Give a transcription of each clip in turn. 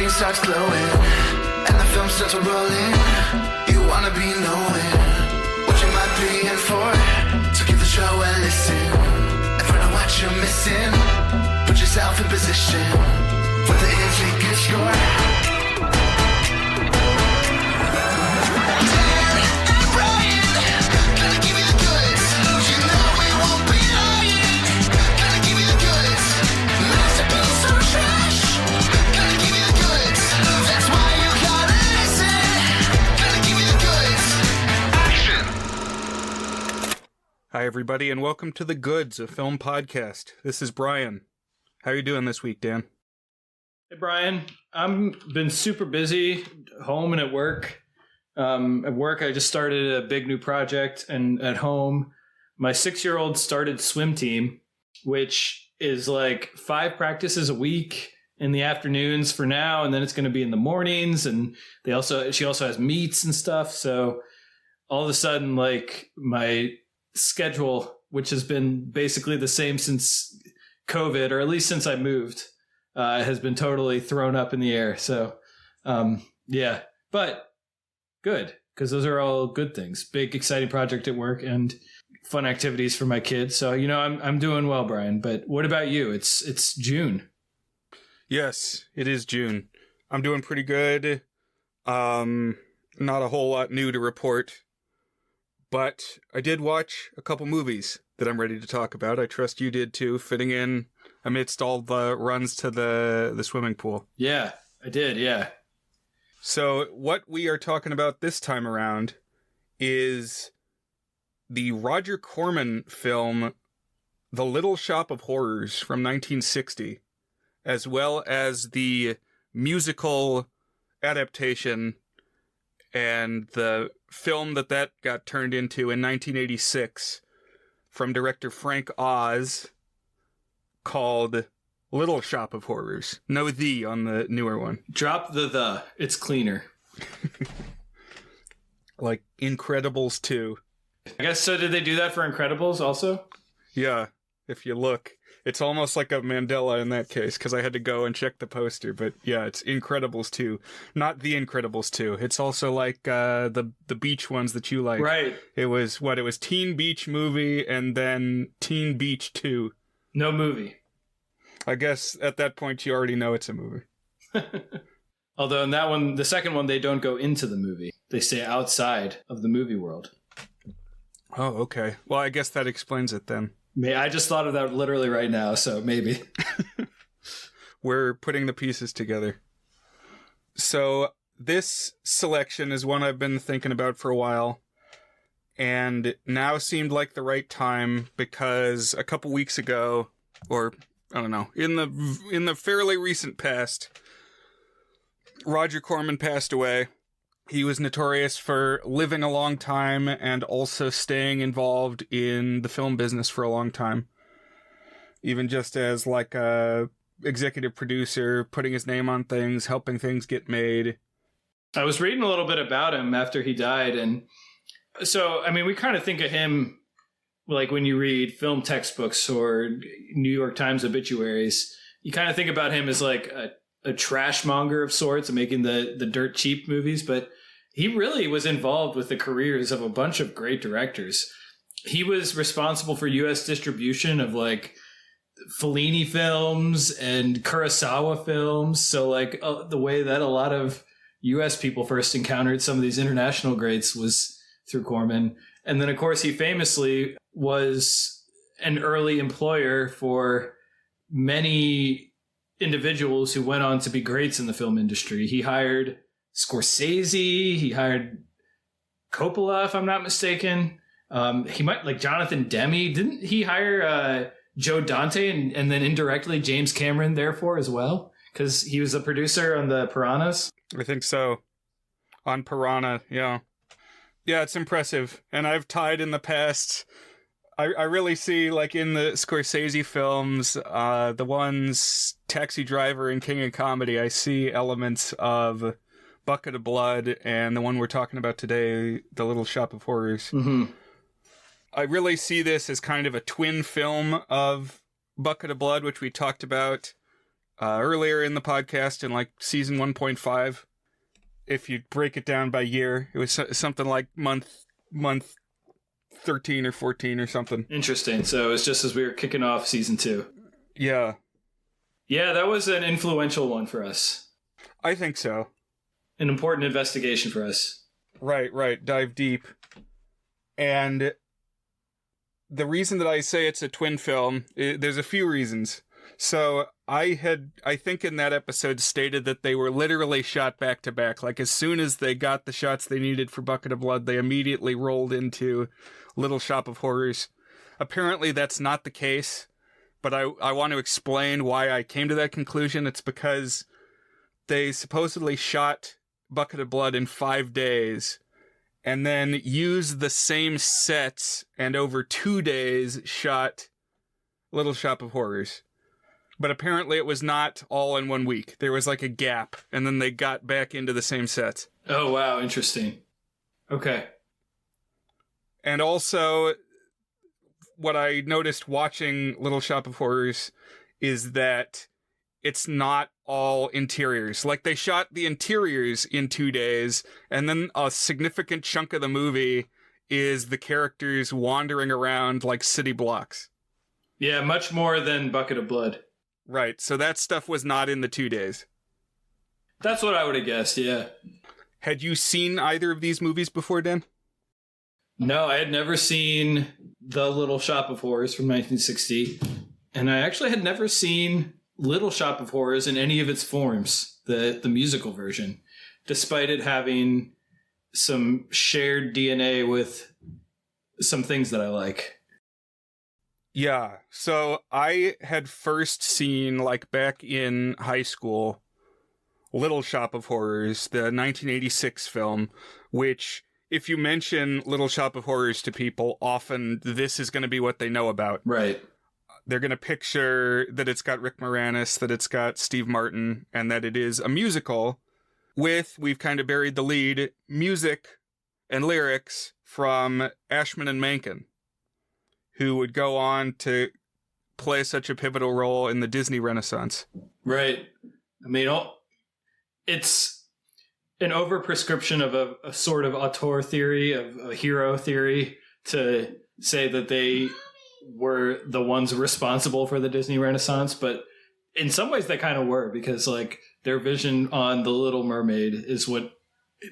screen starts glowing, and the film starts rolling. You wanna be knowing what you might be in for. So give the show a listen and find out what you're missing. Put yourself in position for the instant good score. Hi, everybody, and welcome to The Goods, a film podcast. This is Brian. How are you doing this week, Dan? Hey, Brian. I've been super busy, home and at work. At work, I just started a big new project, and at home, my 6-year-old started swim team, which is like 5 practices a week in the afternoons for now, and then it's going to be in the mornings, and she also has meets and stuff, so all of a sudden, like, my schedule, which has been basically the same since COVID, or at least since I moved, has been totally thrown up in the air. So, yeah, but good, because those are all good things. Big, exciting project at work and fun activities for my kids. So, you know, I'm doing well, Brian. But what about you? It's June. Yes, it is June. I'm doing pretty good. Not a whole lot new to report. But I did watch a couple movies that I'm ready to talk about. I trust you did too, fitting in amidst all the runs to the swimming pool. Yeah, I did, yeah. So what we are talking about this time around is the Roger Corman film, The Little Shop of Horrors from 1960, as well as the musical adaptation and the film that got turned into in 1986 from director Frank Oz called Little Shop of Horrors. No "the" on the newer one. Drop the. It's cleaner. Like Incredibles 2. I guess so. Did they do that for Incredibles also? Yeah, if you look. It's almost like a Mandela in that case, because I had to go and check the poster. But yeah, it's Incredibles 2, not The Incredibles 2. It's also like the beach ones that you like. Right. It was Teen Beach Movie and then Teen Beach 2. No movie. I guess at that point you already know it's a movie. Although in that one, the second one, they don't go into the movie. They stay outside of the movie world. Oh, okay. Well, I guess that explains it then. I just thought of that literally right now, so maybe. We're putting the pieces together. So this selection is one I've been thinking about for a while, and now seemed like the right time because a couple weeks ago, or I don't know, in the fairly recent past, Roger Corman passed away. He was notorious for living a long time and also staying involved in the film business for a long time. Even just as like a executive producer, putting his name on things, helping things get made. I was reading a little bit about him after he died. And so, I mean, we kind of think of him like when you read film textbooks or New York Times obituaries, you kind of think about him as like a trash monger of sorts, making the dirt cheap movies, but he really was involved with the careers of a bunch of great directors. He was responsible for U.S. distribution of like Fellini films and Kurosawa films. So like the way that a lot of U.S. people first encountered some of these international greats was through Corman. And then of course he famously was an early employer for many individuals who went on to be greats in the film industry. He hired Scorsese, he hired Coppola, if I'm not mistaken. He might, like Jonathan Demme. Didn't he hire Joe Dante and then indirectly James Cameron therefore as well? Because he was a producer on the Piranhas. I think so. On Piranha, yeah. Yeah, it's impressive. And I've tied in the past. I really see, like, in the Scorsese films, the ones Taxi Driver and King of Comedy, I see elements of Bucket of Blood and the one we're talking about today, The Little Shop of Horrors. Mm-hmm. I really see this as kind of a twin film of Bucket of Blood, which we talked about earlier in the podcast in like season 1.5. If you break it down by year, it was something like month 13 or 14 or something. Interesting. So it's just as we were kicking off season 2. Yeah. Yeah, that was an influential one for us. I think so. An important investigation for us. Right. Dive deep. And the reason that I say it's a twin film, there's a few reasons. So I think in that episode stated that they were literally shot back to back. Like as soon as they got the shots they needed for Bucket of Blood, they immediately rolled into Little Shop of Horrors. Apparently that's not the case, but I want to explain why I came to that conclusion. It's because they supposedly shot Bucket of Blood in 5 days and then used the same sets and over 2 days shot Little Shop of Horrors. But apparently it was not all in 1 week. There was like a gap, and then they got back into the same sets. Oh, wow. Interesting. Okay. And also, what I noticed watching Little Shop of Horrors is that it's not all interiors. Like, they shot the interiors in 2 days, and then a significant chunk of the movie is the characters wandering around like city blocks. Yeah, much more than Bucket of Blood. Right, so that stuff was not in the 2 days. That's what I would have guessed, yeah. Had you seen either of these movies before, Dan? No, I had never seen The Little Shop of Horrors from 1960. And I actually had never seen Little Shop of Horrors in any of its forms, the musical version, despite it having some shared DNA with some things that I like. Yeah, so I had first seen, like, back in high school, Little Shop of Horrors, the 1986 film, which, if you mention Little Shop of Horrors to people, often this is going to be what they know about. Right. They're going to picture that it's got Rick Moranis, that it's got Steve Martin, and that it is a musical with, we've kind of buried the lead, music and lyrics from Ashman and Menken, who would go on to play such a pivotal role in the Disney Renaissance. Right. I mean, it's an overprescription of a sort of auteur theory, of a hero theory, to say that they were the ones responsible for the Disney Renaissance. But in some ways they kind of were, because like their vision on The Little Mermaid is what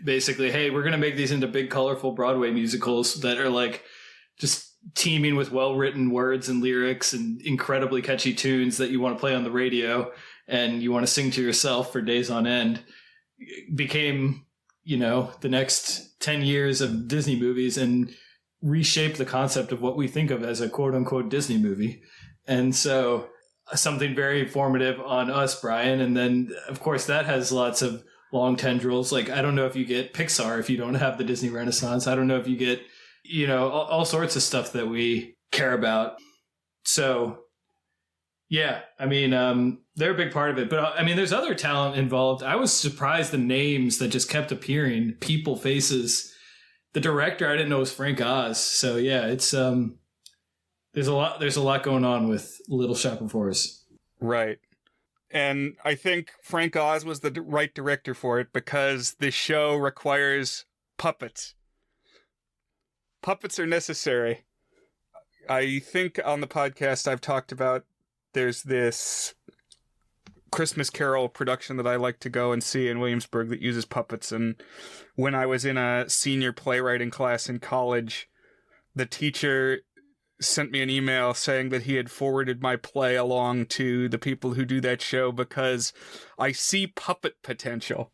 basically, hey, we're going to make these into big, colorful Broadway musicals that are like just teeming with well-written words and lyrics and incredibly catchy tunes that you want to play on the radio and you want to sing to yourself for days on end. Became, the next 10 years of Disney movies and reshaped the concept of what we think of as a quote-unquote Disney movie. And so something very formative on us, Brian. And then, of course, that has lots of long tendrils. Like, I don't know if you get Pixar if you don't have the Disney Renaissance. I don't know if you get all sorts of stuff that we care about. So, yeah, I mean, they're a big part of it. But, I mean, there's other talent involved. I was surprised the names that just kept appearing, people, faces. The director, I didn't know was Frank Oz. So, yeah, it's there's a lot going on with Little Shop of Horrors. Right. And I think Frank Oz was the right director for it because the show requires puppets. Puppets are necessary. I think on the podcast I've talked about there's this Christmas Carol production that I like to go and see in Williamsburg that uses puppets. And when I was in a senior playwriting class in college, the teacher sent me an email saying that he had forwarded my play along to the people who do that show because I see puppet potential.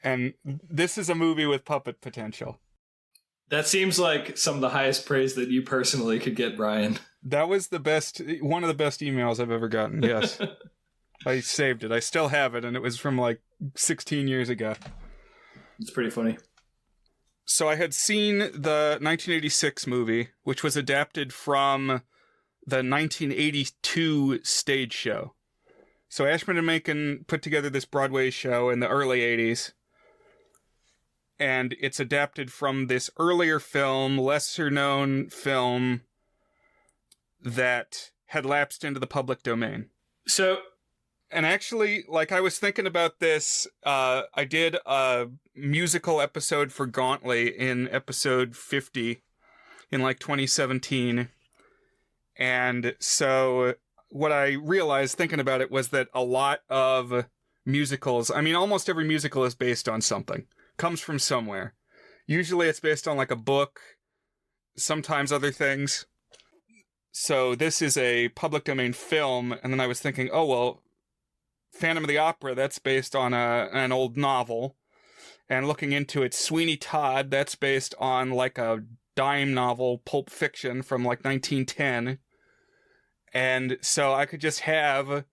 And this is a movie with puppet potential. That seems like some of the highest praise that you personally could get, Brian. That was one of the best emails I've ever gotten, yes. I saved it. I still have it, and it was from like 16 years ago. It's pretty funny. So I had seen the 1986 movie, which was adapted from the 1982 stage show. So Ashman and Menken put together this Broadway show in the early 80s. And it's adapted from this earlier film, lesser-known film that had lapsed into the public domain. So And actually, like, I was thinking about this. I did a musical episode for Gauntlet in episode 50 in, like, 2017. And so what I realized thinking about it was that a lot of musicals, I mean, almost every musical is based on something, comes from somewhere. Usually it's based on, like, a book, sometimes other things. So this is a public domain film, and then I was thinking, oh, well, Phantom of the Opera, that's based on an old novel. And looking into it, Sweeney Todd, that's based on, like, a dime novel, Pulp Fiction, from, like, 1910. And so I could just have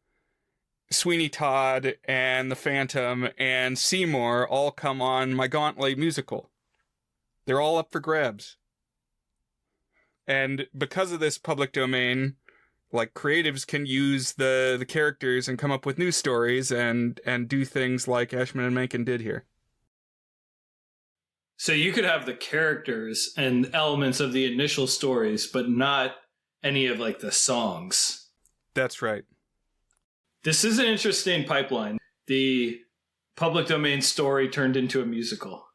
Sweeney Todd and The Phantom and Seymour all come on my Gauntlet musical. They're all up for grabs. And because of this public domain, like, creatives can use the characters and come up with new stories and do things like Ashman and Menken did here. So you could have the characters and elements of the initial stories, but not any of, like, the songs. That's right. This is an interesting pipeline. The public domain story turned into a musical.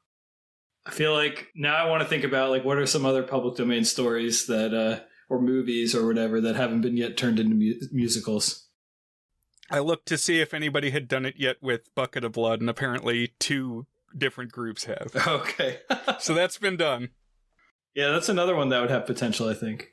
I feel like now I want to think about, like, what are some other public domain stories that, or movies or whatever, that haven't been yet turned into musicals. I looked to see if anybody had done it yet with Bucket of Blood, and apparently 2 different groups have. Okay. So that's been done. Yeah, that's another one that would have potential, I think.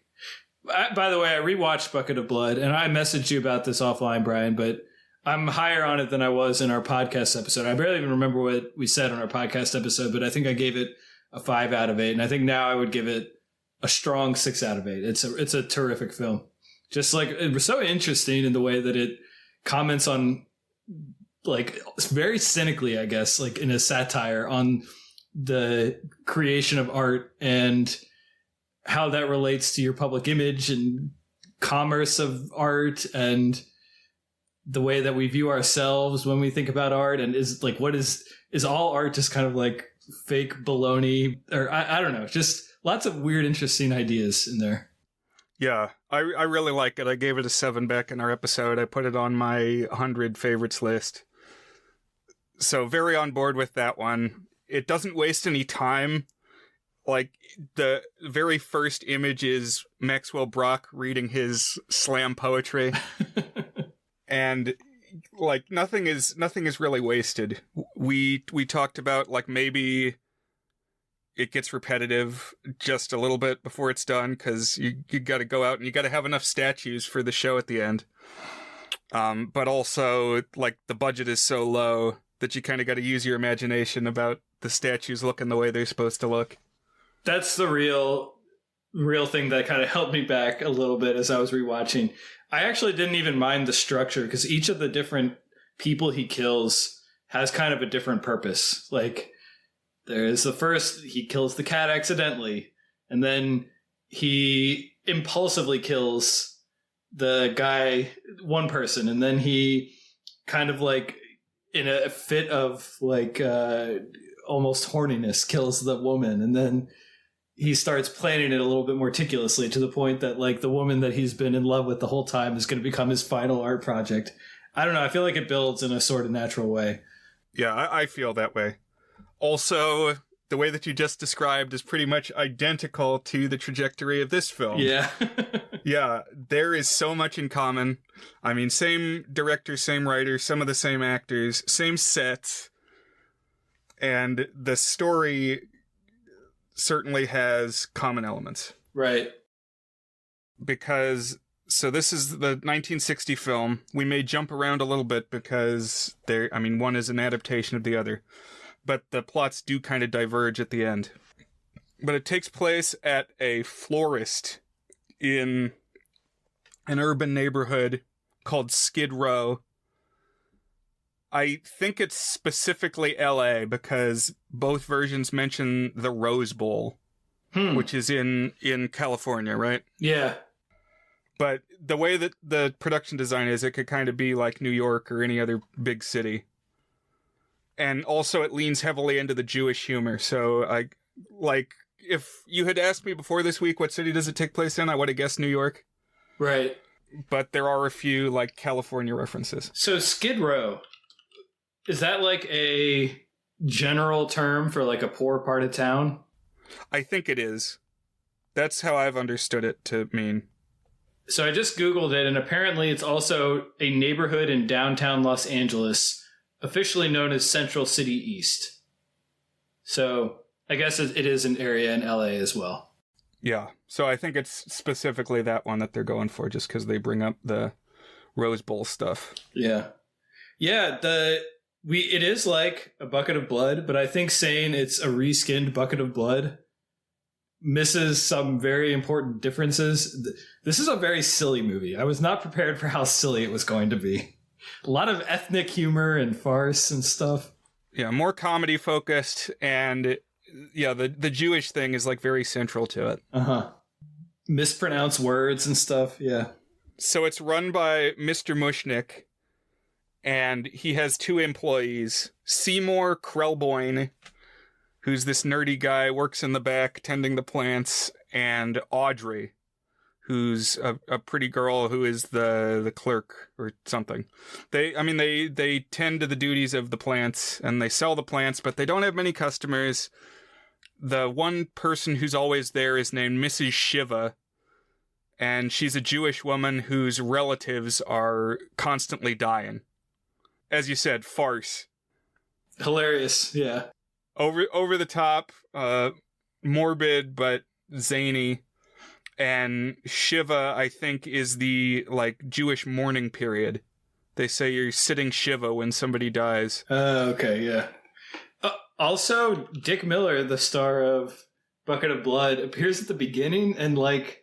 By the way, I rewatched Bucket of Blood, and I messaged you about this offline, Brian, but I'm higher on it than I was in our podcast episode. I barely even remember what we said on our podcast episode, but I think I gave it a 5 out of 8, and I think now I would give it a strong 6 out of 8. It's a terrific film. Just, like, it was so interesting in the way that it comments on, like, very cynically, I guess, like, in a satire on the creation of art and how that relates to your public image and commerce of art and the way that we view ourselves when we think about art. And is, like, what is all art just kind of like fake baloney? Or I don't know, just lots of weird, interesting ideas in there. Yeah, I really like it. I gave it a 7 back in our episode. I put it on my 100 favorites list. So very on board with that one. It doesn't waste any time. Like, the very first image is Maxwell Brock reading his slam poetry. And, like, nothing is really wasted. We talked about, like, maybe it gets repetitive just a little bit before it's done, because you got to go out and you got to have enough statues for the show at the end. But also, like, the budget is so low that you kind of got to use your imagination about the statues looking the way they're supposed to look. That's the real thing that kind of helped me back a little bit as I was rewatching. I actually didn't even mind the structure, because each of the different people he kills has kind of a different purpose. Like, there's the first, he kills the cat accidentally, and then he impulsively kills the guy, one person, and then he kind of, like, in a fit of, like, almost horniness, kills the woman, and then he starts planning it a little bit more meticulously to the point that, like, the woman that he's been in love with the whole time is going to become his final art project. I don't know. I feel like it builds in a sort of natural way. Yeah, I feel that way. Also, the way that you just described is pretty much identical to the trajectory of this film. Yeah. Yeah, there is so much in common. I mean, same director, same writer, some of the same actors, same sets. And the story certainly has common elements. Right. Because, so this is the 1960 film. We may jump around a little bit because one is an adaptation of the other. But the plots do kind of diverge at the end. But it takes place at a florist in an urban neighborhood called Skid Row. I think it's specifically LA because both versions mention the Rose Bowl, which is in California, right? Yeah. But the way that the production design is, it could kind of be like New York or any other big city. And also it leans heavily into the Jewish humor. So if you had asked me before this week, what city does it take place in? I would have guessed New York. Right. but there are a few like California references. So Skid Row, is that like a general term for like a poor part of town? I think it is. That's how I've understood it to mean. So I just Googled it, and apparently it's also a neighborhood in downtown Los Angeles, officially known as Central City East. So I guess it is an area in LA as well. Yeah. So I think it's specifically that one that they're going for, just because they bring up the Rose Bowl stuff. Yeah. Yeah, it is like a bucket of blood, but I think saying it's a reskinned bucket of blood misses some very important differences. This is a very silly movie. I was not prepared for how silly it was going to be. A lot of ethnic humor and farce and stuff. Yeah, more comedy focused, and yeah, the Jewish thing is like very central to it. Uh-huh. Mispronounced words and stuff, yeah. So it's run by Mr. Mushnick, and he has two employees, Seymour Krelboyne, who's this nerdy guy, works in the back tending the plants, and Audrey, who's a pretty girl who is the clerk or something. They tend to the duties of the plants, and they sell the plants, but they don't have many customers. The one person who's always there is named Mrs. Shiva, and she's a Jewish woman whose relatives are constantly dying. As you said, farce. Hilarious, yeah. Over the top, morbid but zany, and Shiva, I think, is the like Jewish mourning period. They say you're sitting Shiva when somebody dies. Okay, yeah. Also, Dick Miller, the star of Bucket of Blood, appears at the beginning and like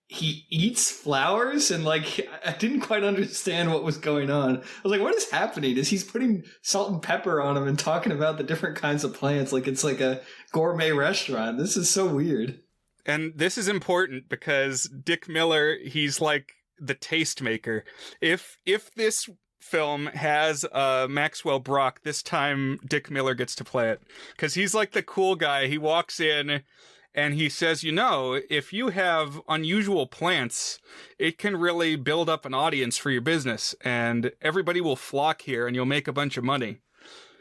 he eats flowers, and like I didn't quite understand what was going on. I was like, what is happening? Is he's putting salt and pepper on them and talking about the different kinds of plants like it's like a gourmet restaurant. This is so weird. And this is important because Dick Miller, he's like the tastemaker. If this film has Maxwell Brock, this time Dick Miller gets to play it, because he's like the cool guy. He walks in and he says, if you have unusual plants, it can really build up an audience for your business, and everybody will flock here and you'll make a bunch of money.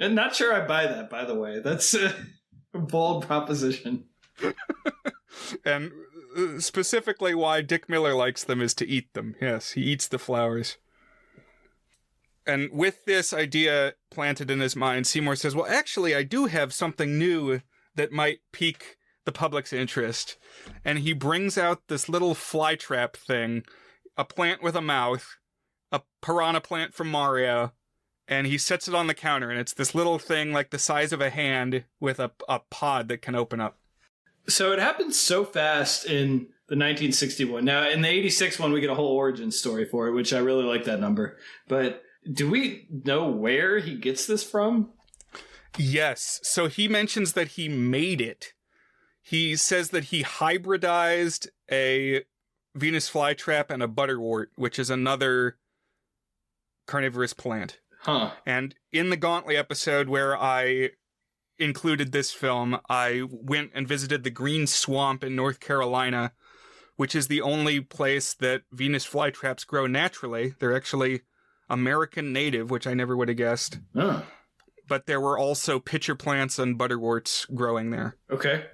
And not sure I buy that, by the way. That's a bold proposition. And specifically why Dick Miller likes them is to eat them. Yes, he eats the flowers. And with this idea planted in his mind, Seymour says, well, actually, I do have something new that might pique the public's interest. And he brings out this little flytrap thing, a plant with a mouth, a piranha plant from Mario, and he sets it on the counter, and it's this little thing like the size of a hand with a pod that can open up. So it happens so fast in the 1961. Now, in the 86 one, we get a whole origin story for it, which I really like that number. But do we know where he gets this from? Yes. So he mentions that he made it. He says that he hybridized a Venus flytrap and a butterwort, which is another carnivorous plant. Huh. And in the Gauntlet episode where I included this film, I went and visited the Green Swamp in North Carolina, which is the only place that Venus flytraps grow naturally. They're actually American native, which I never would have guessed. Oh. But there were also pitcher plants and butterworts growing there. Okay.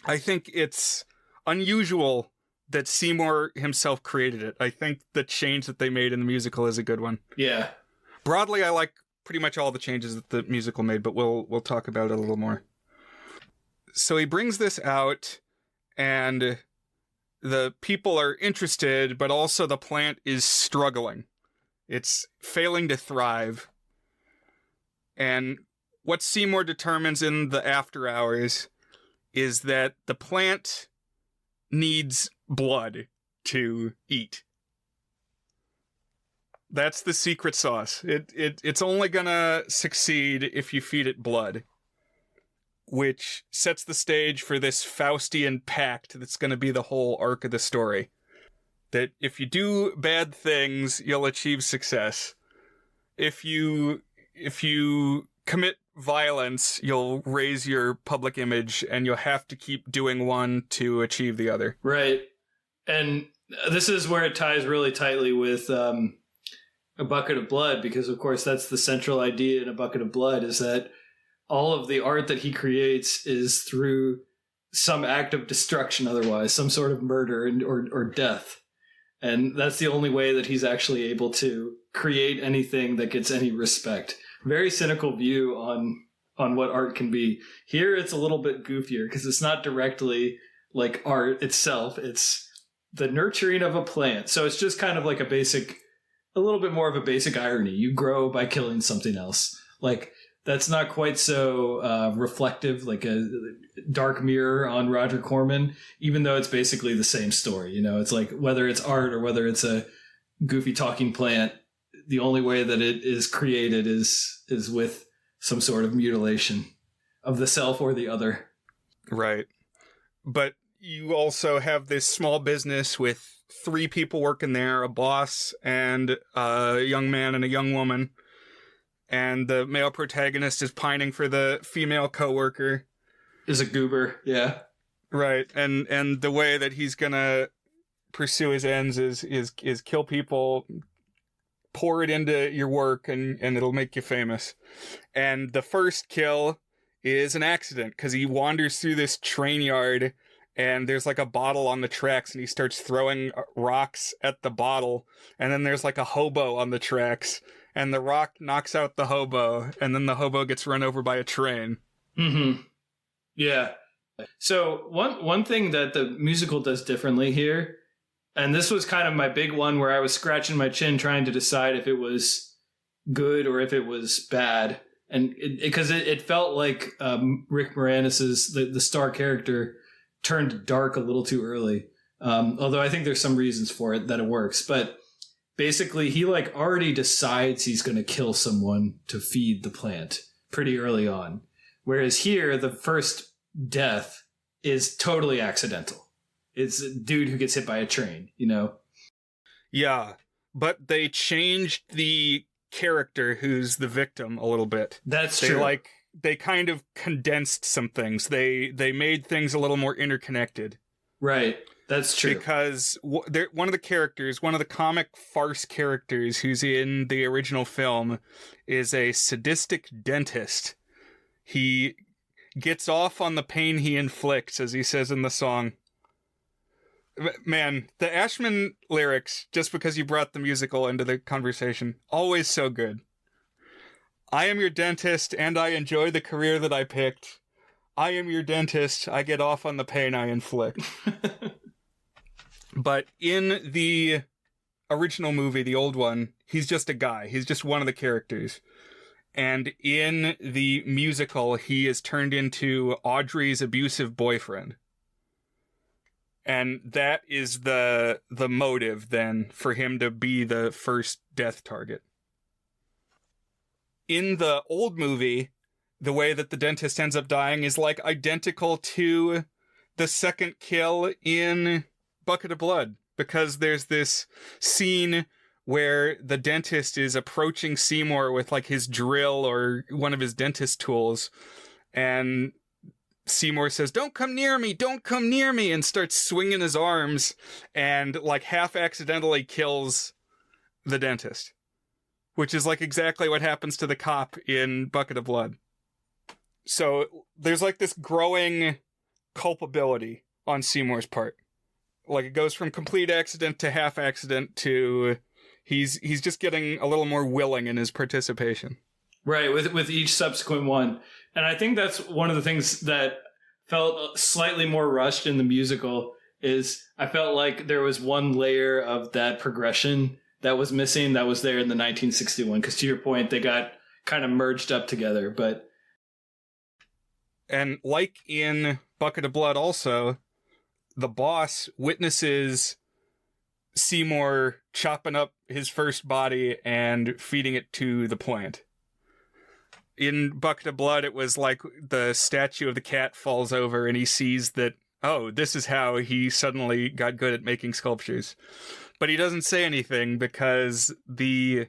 I think it's unusual that Seymour himself created it. I think the change that they made in the musical is a good one. Yeah. Broadly, I like pretty much all the changes that the musical made, but we'll talk about it a little more. So he brings this out, and the people are interested, but also the plant is struggling. It's failing to thrive. And what Seymour determines in the after hours is that the plant needs blood to eat. That's the secret sauce. It's only gonna succeed if you feed it blood, which sets the stage for this Faustian pact that's gonna be the whole arc of the story. That if you do bad things, you'll achieve success. If you commit violence, you'll raise your public image, and you'll have to keep doing one to achieve the other. Right. And This is where it ties really tightly with A Bucket of Blood, because of course that's the central idea in A Bucket of Blood, is that all of the art that he creates is through some act of destruction, otherwise, some sort of murder or death. And that's the only way that he's actually able to create anything that gets any respect. Very cynical view on what art can be. Here it's a little bit goofier because it's not directly like art itself. It's the nurturing of a plant. So it's just kind of like a little bit more of a basic irony. You grow by killing something else. Like, that's not quite so reflective, like a dark mirror on Roger Corman, even though it's basically the same story. You know, it's like whether it's art or whether it's a goofy talking plant, the only way that it is created is with some sort of mutilation of the self or the other. Right. But you also have this small business with 3 people working there, a boss and a young man and a young woman. And the male protagonist is pining for the female coworker. Is a goober, yeah. Right. And the way that he's gonna pursue his ends is kill people, pour it into your work, and it'll make you famous. And the first kill is an accident because he wanders through this train yard and there's like a bottle on the tracks and he starts throwing rocks at the bottle. And then there's like a hobo on the tracks and the rock knocks out the hobo and then the hobo gets run over by a train. Mm-hmm. Yeah. So one thing that the musical does differently here, and this was kind of my big one where I was scratching my chin trying to decide if it was good or if it was bad. And because it felt like Rick Moranis's, the star character, turned dark a little too early. Although I think there's some reasons for it that it works. But basically, he like already decides he's going to kill someone to feed the plant pretty early on. Whereas here, the first death is totally accidental. It's a dude who gets hit by a train, you know? Yeah, but they changed the character who's the victim a little bit. That's true. They kind of condensed some things. They made things a little more interconnected. Right. That's true. Because one of the characters, one of the comic farce characters who's in the original film is a sadistic dentist. He gets off on the pain he inflicts, as he says in the song. Man, the Ashman lyrics, just because you brought the musical into the conversation, always so good. I am your dentist, and I enjoy the career that I picked. I am your dentist, I get off on the pain I inflict. But in the original movie, the old one, he's just a guy. He's just one of the characters. And in the musical, he is turned into Audrey's abusive boyfriend. And that is the motive, then, for him to be the first death target. In the old movie, the way that the dentist ends up dying is, like, identical to the second kill in Bucket of Blood. Because there's this scene where the dentist is approaching Seymour with, like, his drill or one of his dentist tools. And Seymour says, don't come near me, and starts swinging his arms and, like, half accidentally kills the dentist, which is, like, exactly what happens to the cop in Bucket of Blood. So there's, like, this growing culpability on Seymour's part. Like, it goes from complete accident to half accident to he's just getting a little more willing in his participation. Right, with each subsequent one. And I think that's one of the things that felt slightly more rushed in the musical is I felt like there was one layer of that progression that was missing that was there in the 1961. Because to your point, they got kind of merged up together. And like in Bucket of Blood also, the boss witnesses Seymour chopping up his first body and feeding it to the plant. In Bucket of Blood, it was like the statue of the cat falls over and he sees that, oh, this is how he suddenly got good at making sculptures. But he doesn't say anything because the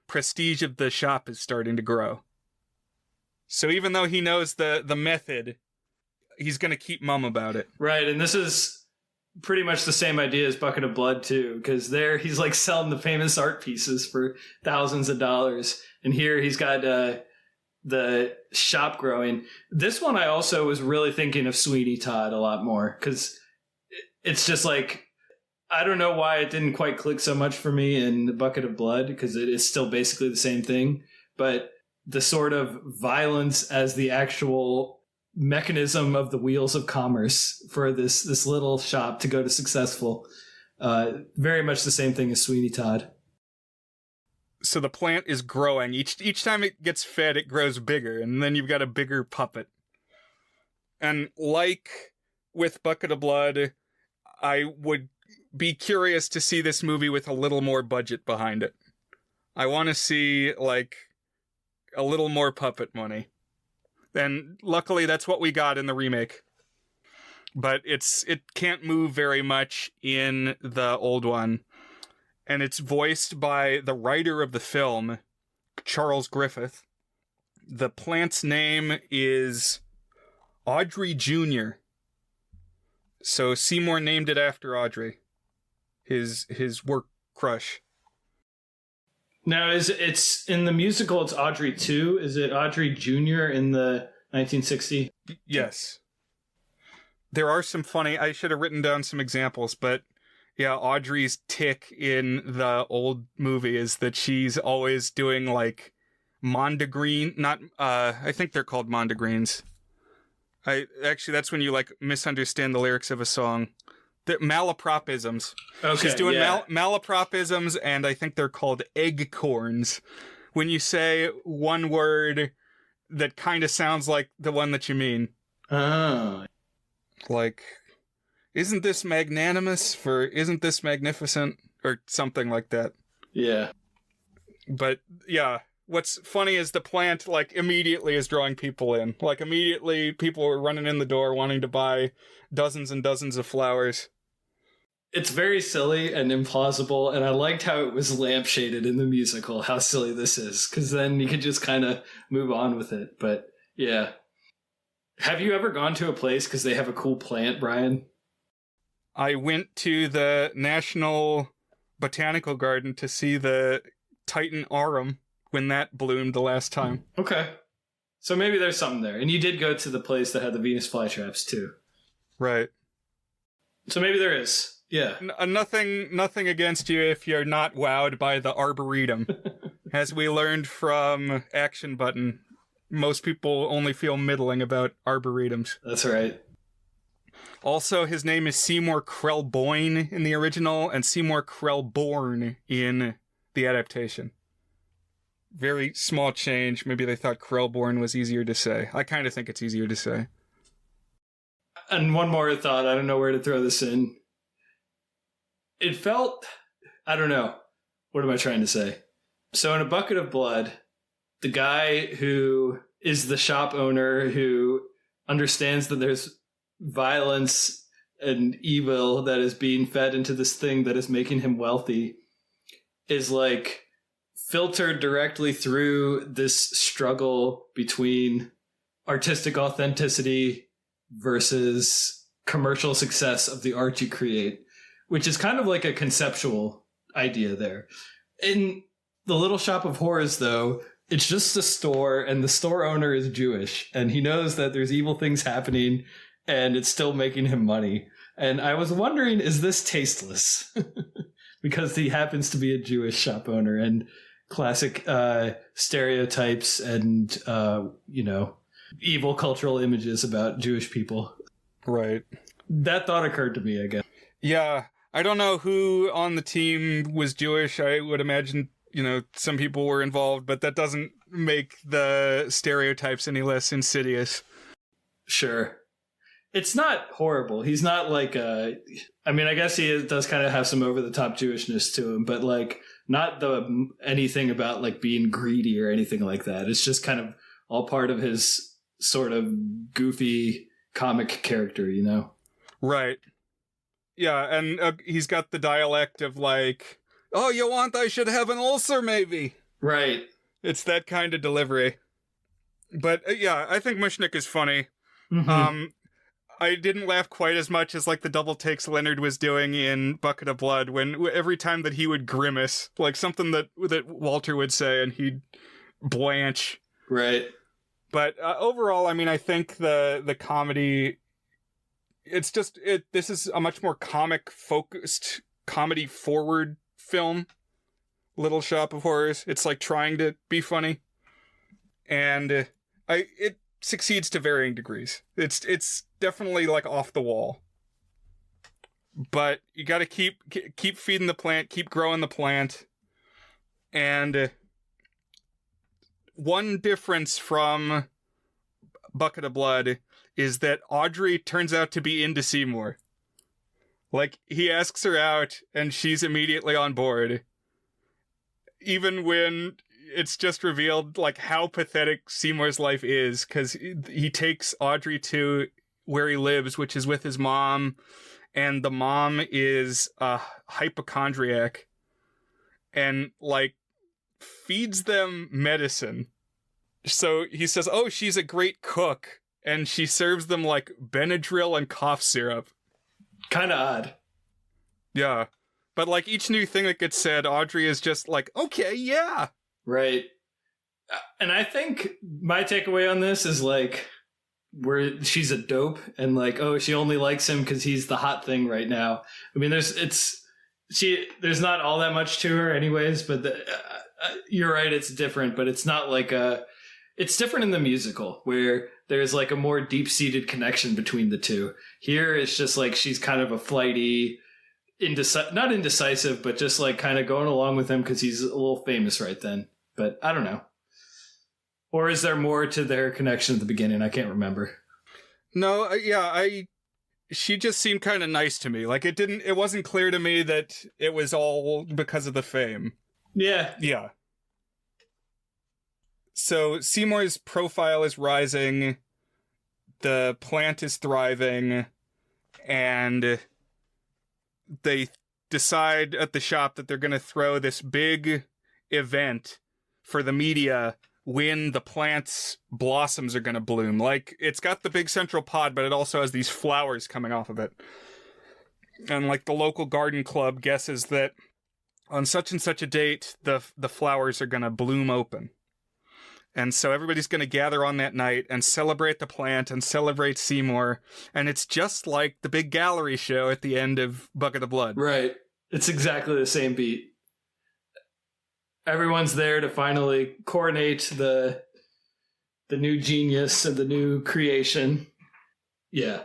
prestige of the shop is starting to grow. So even though he knows the method, he's going to keep mum about it. Right, and this is pretty much the same idea as Bucket of Blood too, because there he's like selling the famous art pieces for thousands of dollars, and here he's got the shop growing. This one I also was really thinking of Sweeney Todd a lot more, because it's just like, I don't know why it didn't quite click so much for me in the Bucket of Blood, because it is still basically the same thing, but the sort of violence as the actual mechanism of the wheels of commerce for this little shop to go to successful, very much the same thing as Sweeney Todd. So the plant is growing. Each time it gets fed, it grows bigger, and then you've got a bigger puppet. And like with Bucket of Blood, I would be curious to see this movie with a little more budget behind it. I want to see, like, a little more puppet money. And luckily that's what we got in the remake. But it can't move very much in the old one. And it's voiced by the writer of the film, Charles Griffith. The plant's name is Audrey Jr. So Seymour named it after Audrey, his work crush. Now, it's in the musical, it's Audrey 2. Is it Audrey Jr. in the 1960? Yes. There are some funny, I should have written down some examples, but yeah, Audrey's tick in the old movie is that she's always doing like mondegreen, I think they're called mondegreens. Actually, that's when you like misunderstand the lyrics of a song. The malapropisms. Okay, she's doing malapropisms, and I think they're called eggcorns. When you say one word that kind of sounds like the one that you mean. Oh. Like, isn't this magnanimous for isn't this magnificent? Or something like that. Yeah. But, yeah. What's funny is the plant, like, immediately is drawing people in. Like, immediately people were running in the door wanting to buy dozens and dozens of flowers. It's very silly and implausible, and I liked how it was lampshaded in the musical, how silly this is, because then you could just kind of move on with it. But, yeah. Have you ever gone to a place because they have a cool plant, Brian? I went to the National Botanical Garden to see the Titan Arum when that bloomed the last time. Okay. So maybe there's something there. And you did go to the place that had the Venus flytraps, too. Right. So maybe there is. Yeah. Nothing against you if you're not wowed by the Arboretum. As we learned from Action Button, most people only feel middling about Arboretums. That's right. Also, his name is Seymour Krelboyne in the original and Seymour Krelborn in the adaptation. Very small change. Maybe they thought Krelborn was easier to say. I kind of think it's easier to say. And one more thought. I don't know where to throw this in. It felt... I don't know. What am I trying to say? So in A Bucket of Blood, the guy who is the shop owner who understands that there's violence and evil that is being fed into this thing that is making him wealthy is like filtered directly through this struggle between artistic authenticity versus commercial success of the art you create, which is kind of like a conceptual idea there. In The Little Shop of Horrors, though, it's just a store, and the store owner is Jewish, and he knows that there's evil things happening, and it's still making him money. And I was wondering, is this tasteless? Because he happens to be a Jewish shop owner, and classic stereotypes and, evil cultural images about Jewish people. Right. That thought occurred to me, I guess. Yeah. I don't know who on the team was Jewish. I would imagine, some people were involved, but that doesn't make the stereotypes any less insidious. Sure. It's not horrible. He's not like I guess he does kind of have some over-the-top Jewishness to him, but like not anything about like being greedy or anything like that. It's just kind of all part of his sort of goofy comic character, Right. Yeah, and he's got the dialect of like, oh, you want I should have an ulcer, maybe. Right. It's that kind of delivery. But yeah, I think Mushnick is funny. Mm-hmm. I didn't laugh quite as much as like the double takes Leonard was doing in Bucket of Blood, when every time that he would grimace, like something that Walter would say, and he'd blanch. Right. But overall, I mean, I think the comedy, it's just this is a much more comic focused, comedy forward film. Little Shop of Horrors. It's like trying to be funny, and it succeeds to varying degrees. It's definitely like off the wall, but you got to keep feeding the plant, keep growing the plant. And one difference from Bucket of Blood is that Audrey turns out to be into Seymour. Like, he asks her out and she's immediately on board, even when it's just revealed like how pathetic Seymour's life is, because he takes Audrey to where he lives, which is with his mom, and the mom is a hypochondriac, and like feeds them medicine. So he says, oh, she's a great cook, and she serves them like Benadryl and cough syrup. Kind of odd. Yeah. But like each new thing that gets said, Audrey is just like, okay, yeah. Right. And I think my takeaway on this is like, where she's a dope and like, oh, she only likes him because he's the hot thing right now. I mean, there's not all that much to her anyways, but you're right, it's different, but it's not like it's different in the musical where there's like a more deep-seated connection between the two. Here it's just like she's kind of a flighty, not indecisive, but just like kind of going along with him because he's a little famous right then. But I don't know. Or is there more to their connection at the beginning? I can't remember. No, she just seemed kind of nice to me. Like it wasn't clear to me that it was all because of the fame. Yeah. Yeah. So Seymour's profile is rising, the plant is thriving, and they decide at the shop that they're going to throw this big event for the media when the plant's blossoms are going to bloom. Like, it's got the big central pod, but it also has these flowers coming off of it. And like the local garden club guesses that on such and such a date, the flowers are going to bloom open. And so everybody's going to gather on that night and celebrate the plant and celebrate Seymour. And it's just like the big gallery show at the end of Bucket of Blood. Right. It's exactly the same beat. Everyone's there to finally coronate the new genius and the new creation. Yeah.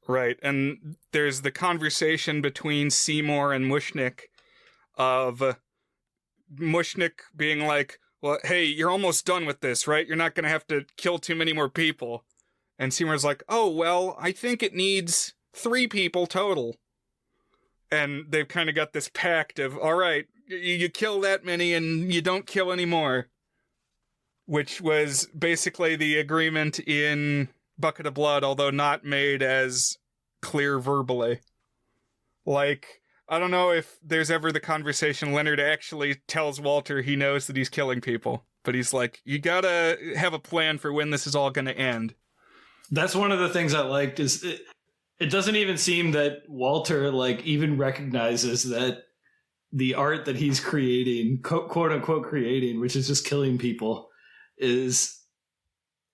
Right. And there's the conversation between Seymour and Mushnick of Mushnick being like, well, hey, you're almost done with this, right? You're not going to have to kill too many more people. And Seymour's like, oh, well, I think it needs 3 people total. And they've kind of got this pact of, all right, you kill that many and you don't kill any more. Which was basically the agreement in Bucket of Blood, although not made as clear verbally. Like, I don't know if there's ever the conversation Leonard actually tells Walter he knows that he's killing people, but he's like, you gotta have a plan for when this is all gonna end. That's one of the things I liked is it doesn't even seem that Walter like even recognizes that the art that he's creating, quote unquote creating, which is just killing people, is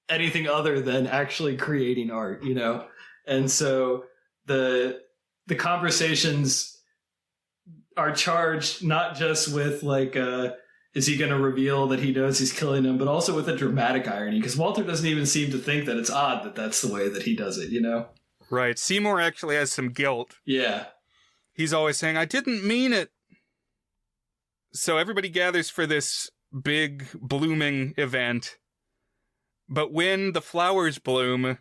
anything other than actually creating art, you know? And so the conversations are charged not just with like, is he going to reveal that he knows he's killing him, but also with a dramatic irony, because Walter doesn't even seem to think that it's odd that that's the way that he does it, you know? Right. Seymour actually has some guilt. Yeah. He's always saying, I didn't mean it. So everybody gathers for this big blooming event. But when the flowers bloom,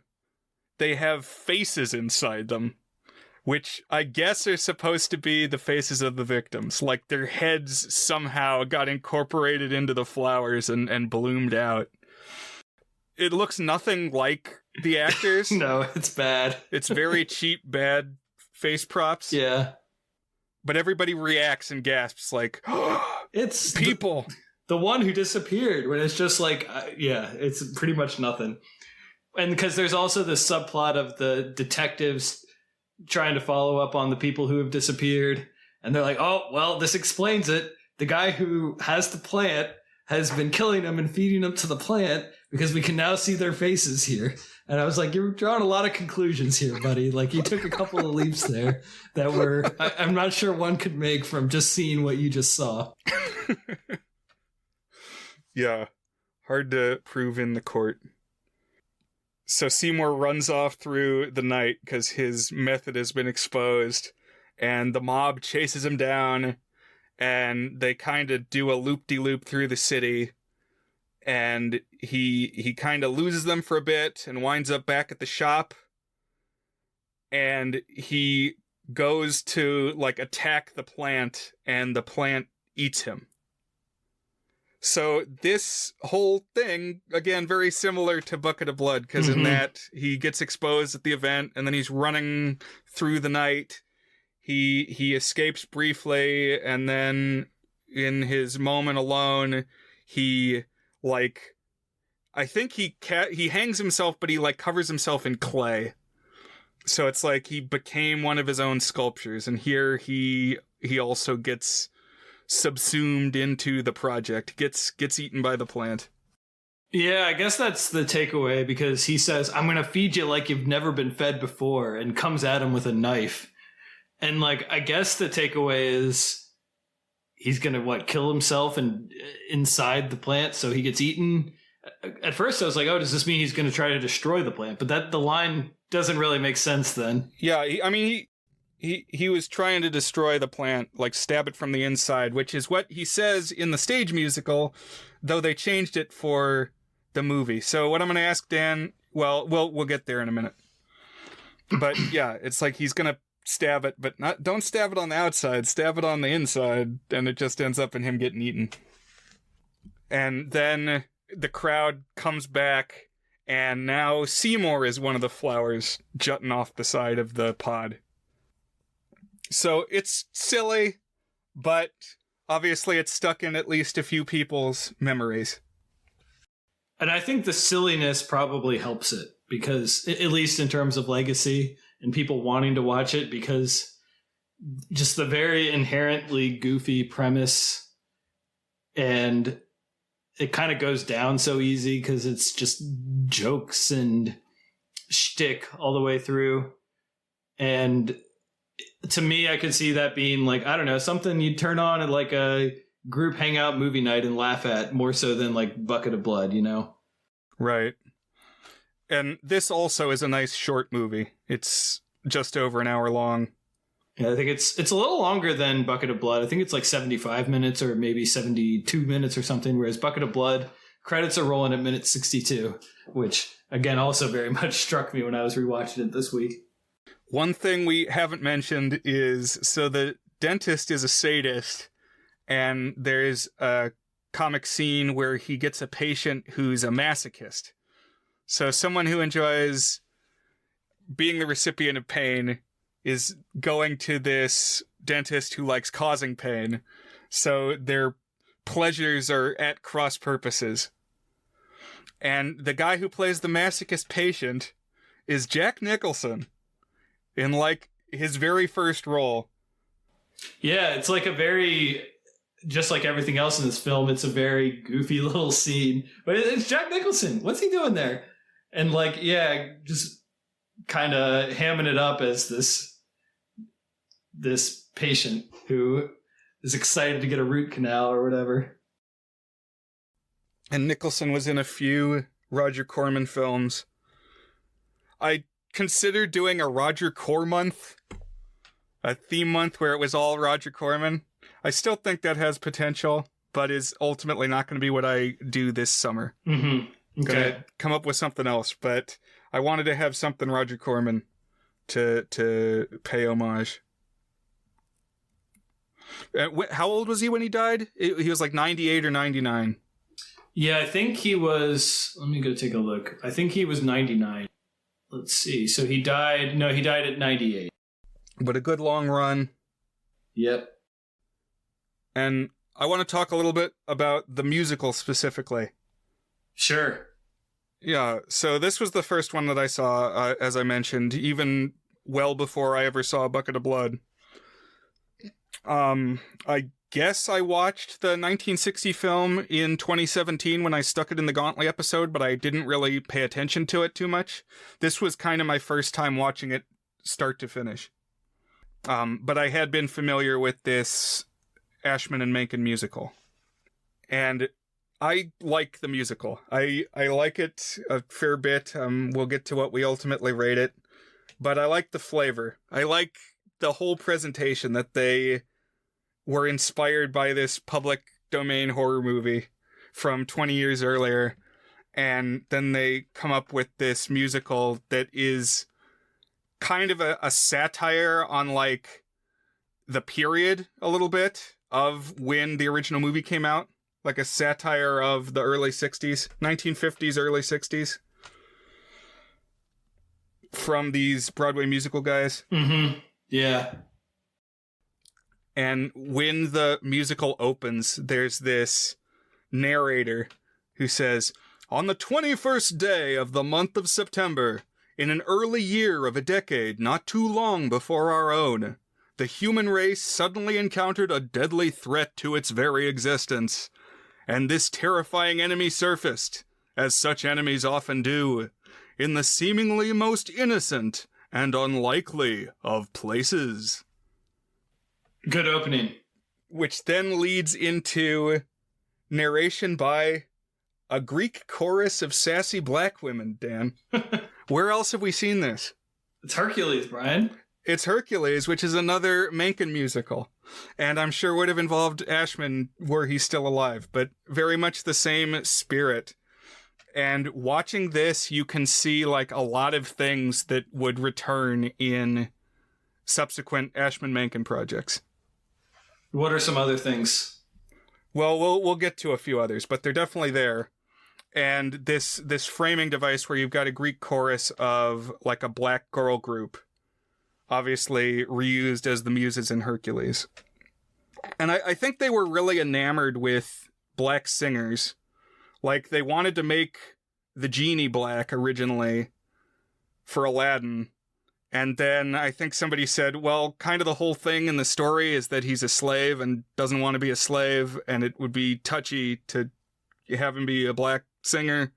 they have faces inside them, which I guess are supposed to be the faces of the victims. Like their heads somehow got incorporated into the flowers and bloomed out. It looks nothing like the actors. No, it's bad. It's very cheap, bad face props. Yeah. But everybody reacts and gasps like, it's people. The one who disappeared when it's just like, yeah, it's pretty much nothing. And because there's also this subplot of the detectives trying to follow up on the people who have disappeared. And they're like, oh, well, this explains it. The guy who has the plant has been killing them and feeding them to the plant because we can now see their faces here. And I was like, you're drawing a lot of conclusions here, buddy. Like, you took a couple of leaps there that were, I'm not sure one could make from just seeing what you just saw. Yeah, hard to prove in the court. So Seymour runs off through the night because his method has been exposed, and the mob chases him down, and they kind of do a loop-de-loop through the city, and he kind of loses them for a bit and winds up back at the shop, and he goes to, like, attack the plant, and the plant eats him. So this whole thing, again, very similar to Bucket of Blood, because in that he gets exposed at the event, and then he's running through the night. He escapes briefly, and then in his moment alone, he, like, I think he hangs himself, but he, like, covers himself in clay. So it's like he became one of his own sculptures, and here he also gets subsumed into the project, gets eaten by the plant. Yeah, I guess that's the takeaway, because he says, I'm going to feed you like you've never been fed before, and comes at him with a knife. And, like, I guess the takeaway is he's going to, kill himself and inside the plant so he gets eaten. At first I was like, oh, does this mean he's going to try to destroy the plant? But the line doesn't really make sense then. Yeah, He was trying to destroy the plant, like stab it from the inside, which is what he says in the stage musical, though they changed it for the movie. So what I'm going to ask Dan, well, we'll get there in a minute. But yeah, it's like he's going to stab it, but don't stab it on the outside, stab it on the inside, and it just ends up in him getting eaten. And then the crowd comes back, and now Seymour is one of the flowers jutting off the side of the pod. So it's silly, but obviously it's stuck in at least a few people's memories. And I think the silliness probably helps it, because at least in terms of legacy and people wanting to watch it, because just the very inherently goofy premise, and it kind of goes down so easy because it's just jokes and shtick all the way through. And to me, I could see that being like, I don't know, something you'd turn on at like a group hangout movie night and laugh at, more so than like Bucket of Blood, you know? Right. And this also is a nice short movie. It's just over an hour long. Yeah, I think it's a little longer than Bucket of Blood. I think it's like 75 minutes or maybe 72 minutes or something, whereas Bucket of Blood, credits are rolling at minute 62, which, again, also very much struck me when I was rewatching it this week. One thing we haven't mentioned is, so the dentist is a sadist, and there's a comic scene where he gets a patient who's a masochist. So someone who enjoys being the recipient of pain is going to this dentist who likes causing pain. So their pleasures are at cross purposes. And the guy who plays the masochist patient is Jack Nicholson in like his very first role. Yeah, it's like a very, just like everything else in this film, it's a very goofy little scene. But it's Jack Nicholson. What's he doing there? And like, yeah, just kind of hamming it up as this patient who is excited to get a root canal or whatever. And Nicholson was in a few Roger Corman films. I considered doing a Roger Corman month, a theme month where it was all Roger Corman. I still think that has potential, but is ultimately not going to be what I do this summer. Mm-hmm. Okay. Gonna come up with something else, but I wanted to have something Roger Corman to pay homage. How old was he when he died? He was like 98 or 99. Yeah, I think he was, let me go take a look. I think he was 99. Let's see. So he died at 98. But a good long run. Yep. And I want to talk a little bit about the musical specifically. Sure. Yeah, so this was the first one that I saw, as I mentioned, even well before I ever saw A Bucket of Blood. I guess I watched the 1960 film in 2017 when I stuck it in the Gauntlet episode, but I didn't really pay attention to it too much. This was kind of my first time watching it start to finish. But I had been familiar with this Ashman and Menken musical. And I like the musical. I like it a fair bit. We'll get to what we ultimately rate it. But I like the flavor. I like the whole presentation, that they were inspired by this public domain horror movie from 20 years earlier. And then they come up with this musical that is kind of a satire on, like, the period a little bit of when the original movie came out. Like a satire of the early 60s, 1950s, early 60s. From these Broadway musical guys. Mm-hmm. Yeah. And when the musical opens, there's this narrator who says, "On the 21st day of the month of September, in an early year of a decade not too long before our own, the human race suddenly encountered a deadly threat to its very existence. And this terrifying enemy surfaced, as such enemies often do, in the seemingly most innocent and unlikely of places." Good opening. Which then leads into narration by a Greek chorus of sassy black women, Dan. Where else have we seen this? It's Hercules, Brian. It's Hercules, which is another Menken musical. And I'm sure would have involved Ashman were he still alive, but very much the same spirit. And watching this, you can see like a lot of things that would return in subsequent Ashman-Menken projects. What are some other things? Well, we'll get to a few others, but they're definitely there. And this framing device where you've got a Greek chorus of like a black girl group, obviously reused as the muses in Hercules. And I think they were really enamored with black singers. Like, they wanted to make the genie black originally for Aladdin. And then I think somebody said, well, kind of the whole thing in the story is that he's a slave and doesn't want to be a slave, and it would be touchy to have him be a black singer.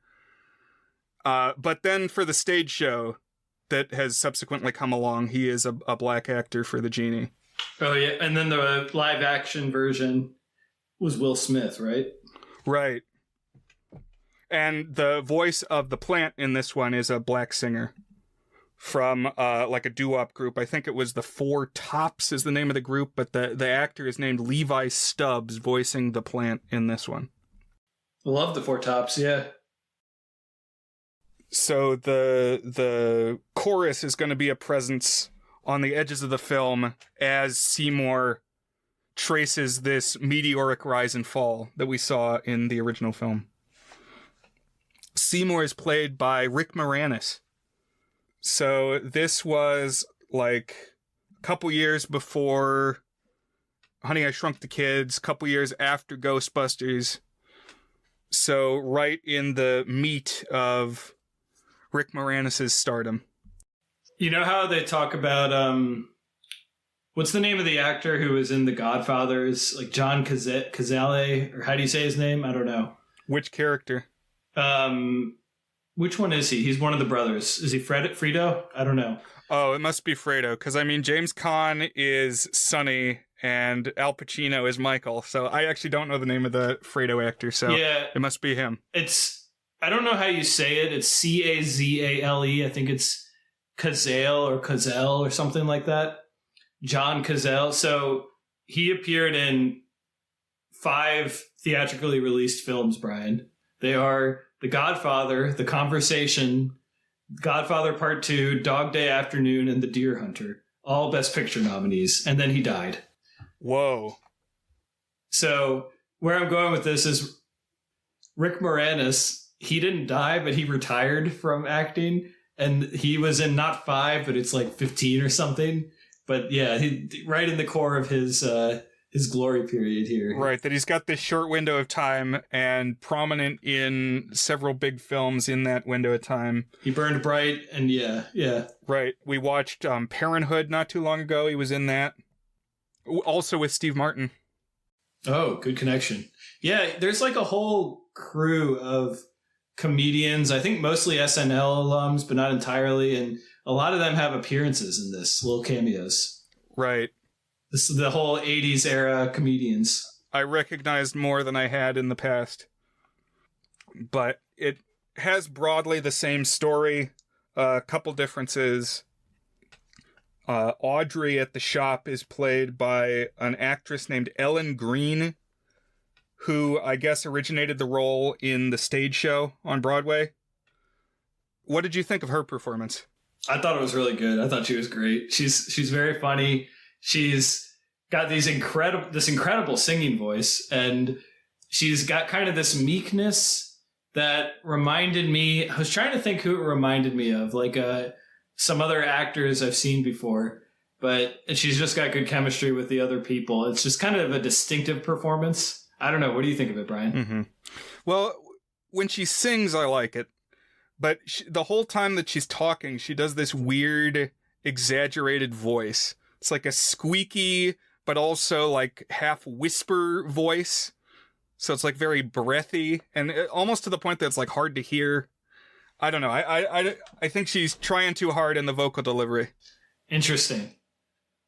But then for the stage show that has subsequently come along, he is a black actor for the genie. Oh, yeah. And then the live action version was Will Smith, right? Right. And the voice of the plant in this one is a black singer from like a doo-wop group. I think it was the Four Tops is the name of the group, but the actor is named Levi Stubbs, voicing the plant in this one. Love the Four Tops, yeah. So the chorus is going to be a presence on the edges of the film as Seymour traces this meteoric rise and fall that we saw in the original film. Seymour is played by Rick Moranis. So this was like a couple years before Honey, I Shrunk the Kids, a couple years after Ghostbusters. So right in the meat of Rick Moranis' stardom. You know how they talk about, what's the name of the actor who was in The Godfathers? Like John Cazale, or how do you say his name? I don't know. Which character? Which one is he? He's one of the brothers. Is he Fredo? I don't know. Oh, it must be Fredo, because I mean, James Caan is Sonny and Al Pacino is Michael. So I actually don't know the name of the Fredo actor, so yeah, it must be him. I don't know how you say it. It's Cazale. I think it's Cazale or Cazale or something like that. John Cazale. So he appeared in 5 theatrically released films, Brian. They are The Godfather, The Conversation, Godfather Part 2, Dog Day Afternoon, and The Deer Hunter. All Best Picture nominees. And then he died. Whoa. So where I'm going with this is Rick Moranis, he didn't die, but he retired from acting. And he was in not 5, but it's like 15 or something. But yeah, he right in the core of his his glory period here. Right, that he's got this short window of time and prominent in several big films in that window of time. He burned bright, and yeah. Right, we watched Parenthood not too long ago. He was in that. Also with Steve Martin. Oh, good connection. Yeah, there's like a whole crew of comedians, I think mostly SNL alums, but not entirely, and a lot of them have appearances in this, little cameos. Right. This is the whole 80s era comedians. I recognized more than I had in the past. But it has broadly the same story. A couple differences. Audrey at the shop is played by an actress named Ellen Greene, who I guess originated the role in the stage show on Broadway. What did you think of her performance? I thought it was really good. I thought she was great. She's very funny. She's got this incredible singing voice, and she's got kind of this meekness that reminded me. I was trying to think who it reminded me of, like some other actors I've seen before, but she's just got good chemistry with the other people. It's just kind of a distinctive performance. I don't know. What do you think of it, Brian? Mm-hmm. Well, when she sings, I like it. But the whole time that she's talking, she does this weird, exaggerated voice. It's like a squeaky, but also like half whisper voice. So it's like very breathy and almost to the point that it's like hard to hear. I don't know. I think she's trying too hard in the vocal delivery. Interesting.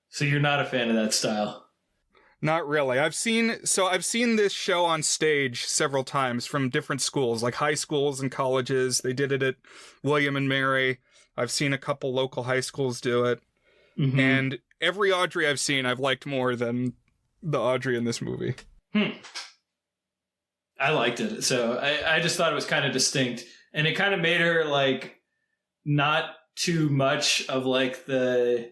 So you're not a fan of that style? Not really. I've seen this show on stage several times from different schools, like high schools and colleges. They did it at William and Mary. I've seen a couple local high schools do it. Mm-hmm. And every Audrey I've seen, I've liked more than the Audrey in this movie. I liked it. So I just thought it was kind of distinct. And it kind of made her like not too much of like the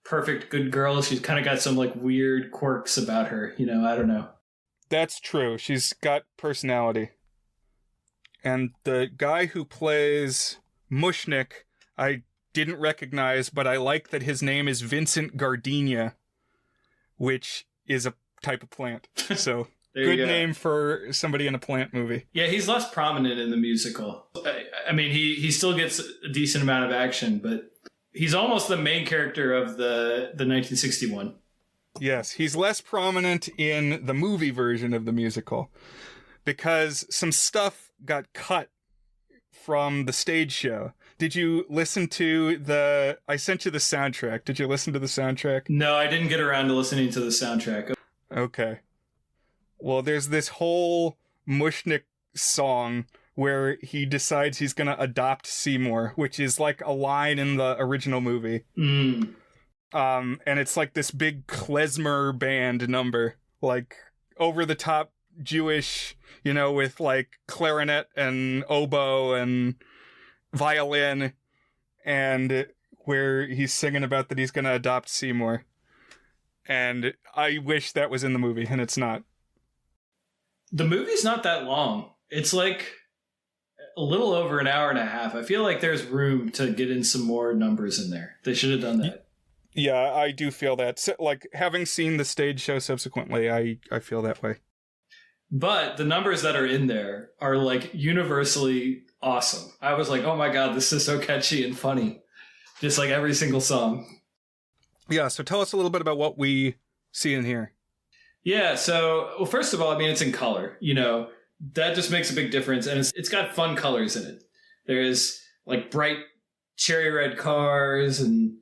perfect good girl. She's kind of got some like weird quirks about her, you know. I don't know. That's true. She's got personality. And the guy who plays Mushnik, I didn't recognize, but I like that his name is Vincent Gardenia, which is a type of plant. So good name for somebody in a plant movie. Yeah, he's less prominent in the musical. I mean, he still gets a decent amount of action, but he's almost the main character of the 1961. Yes, he's less prominent in the movie version of the musical because some stuff got cut from the stage show. Did you listen to I sent you the soundtrack. Did you listen to the soundtrack? No, I didn't get around to listening to the soundtrack. Okay. Well, there's this whole Mushnik song where he decides he's going to adopt Seymour, which is like a line in the original movie. And it's like this big klezmer band number, like over the top Jewish, you know, with like clarinet and oboe and violin, and where he's singing about that he's going to adopt Seymour. And I wish that was in the movie, and it's not. The movie's not that long. It's like a little over an hour and a half. I feel like there's room to get in some more numbers in there. They should have done that. Yeah, I do feel that. So, like, having seen the stage show subsequently, I feel that way. But the numbers that are in there are, like, universally awesome. I was like, oh my God, this is so catchy and funny. Just like every single song. Yeah, so tell us a little bit about what we see in here. Yeah, so, well, first of all, I mean, it's in color, you know. That just makes a big difference, and it's got fun colors in it. There's, like, bright cherry red cars, and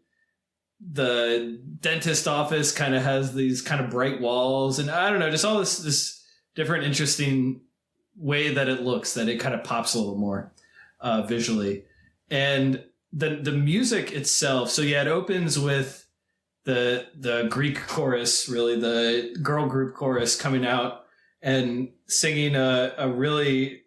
the dentist office kind of has these kind of bright walls, and I don't know, just all this different interesting way that it looks, that it kind of pops a little more visually. And the music itself, so yeah, it opens with the Greek chorus, really, the girl group chorus coming out and singing a really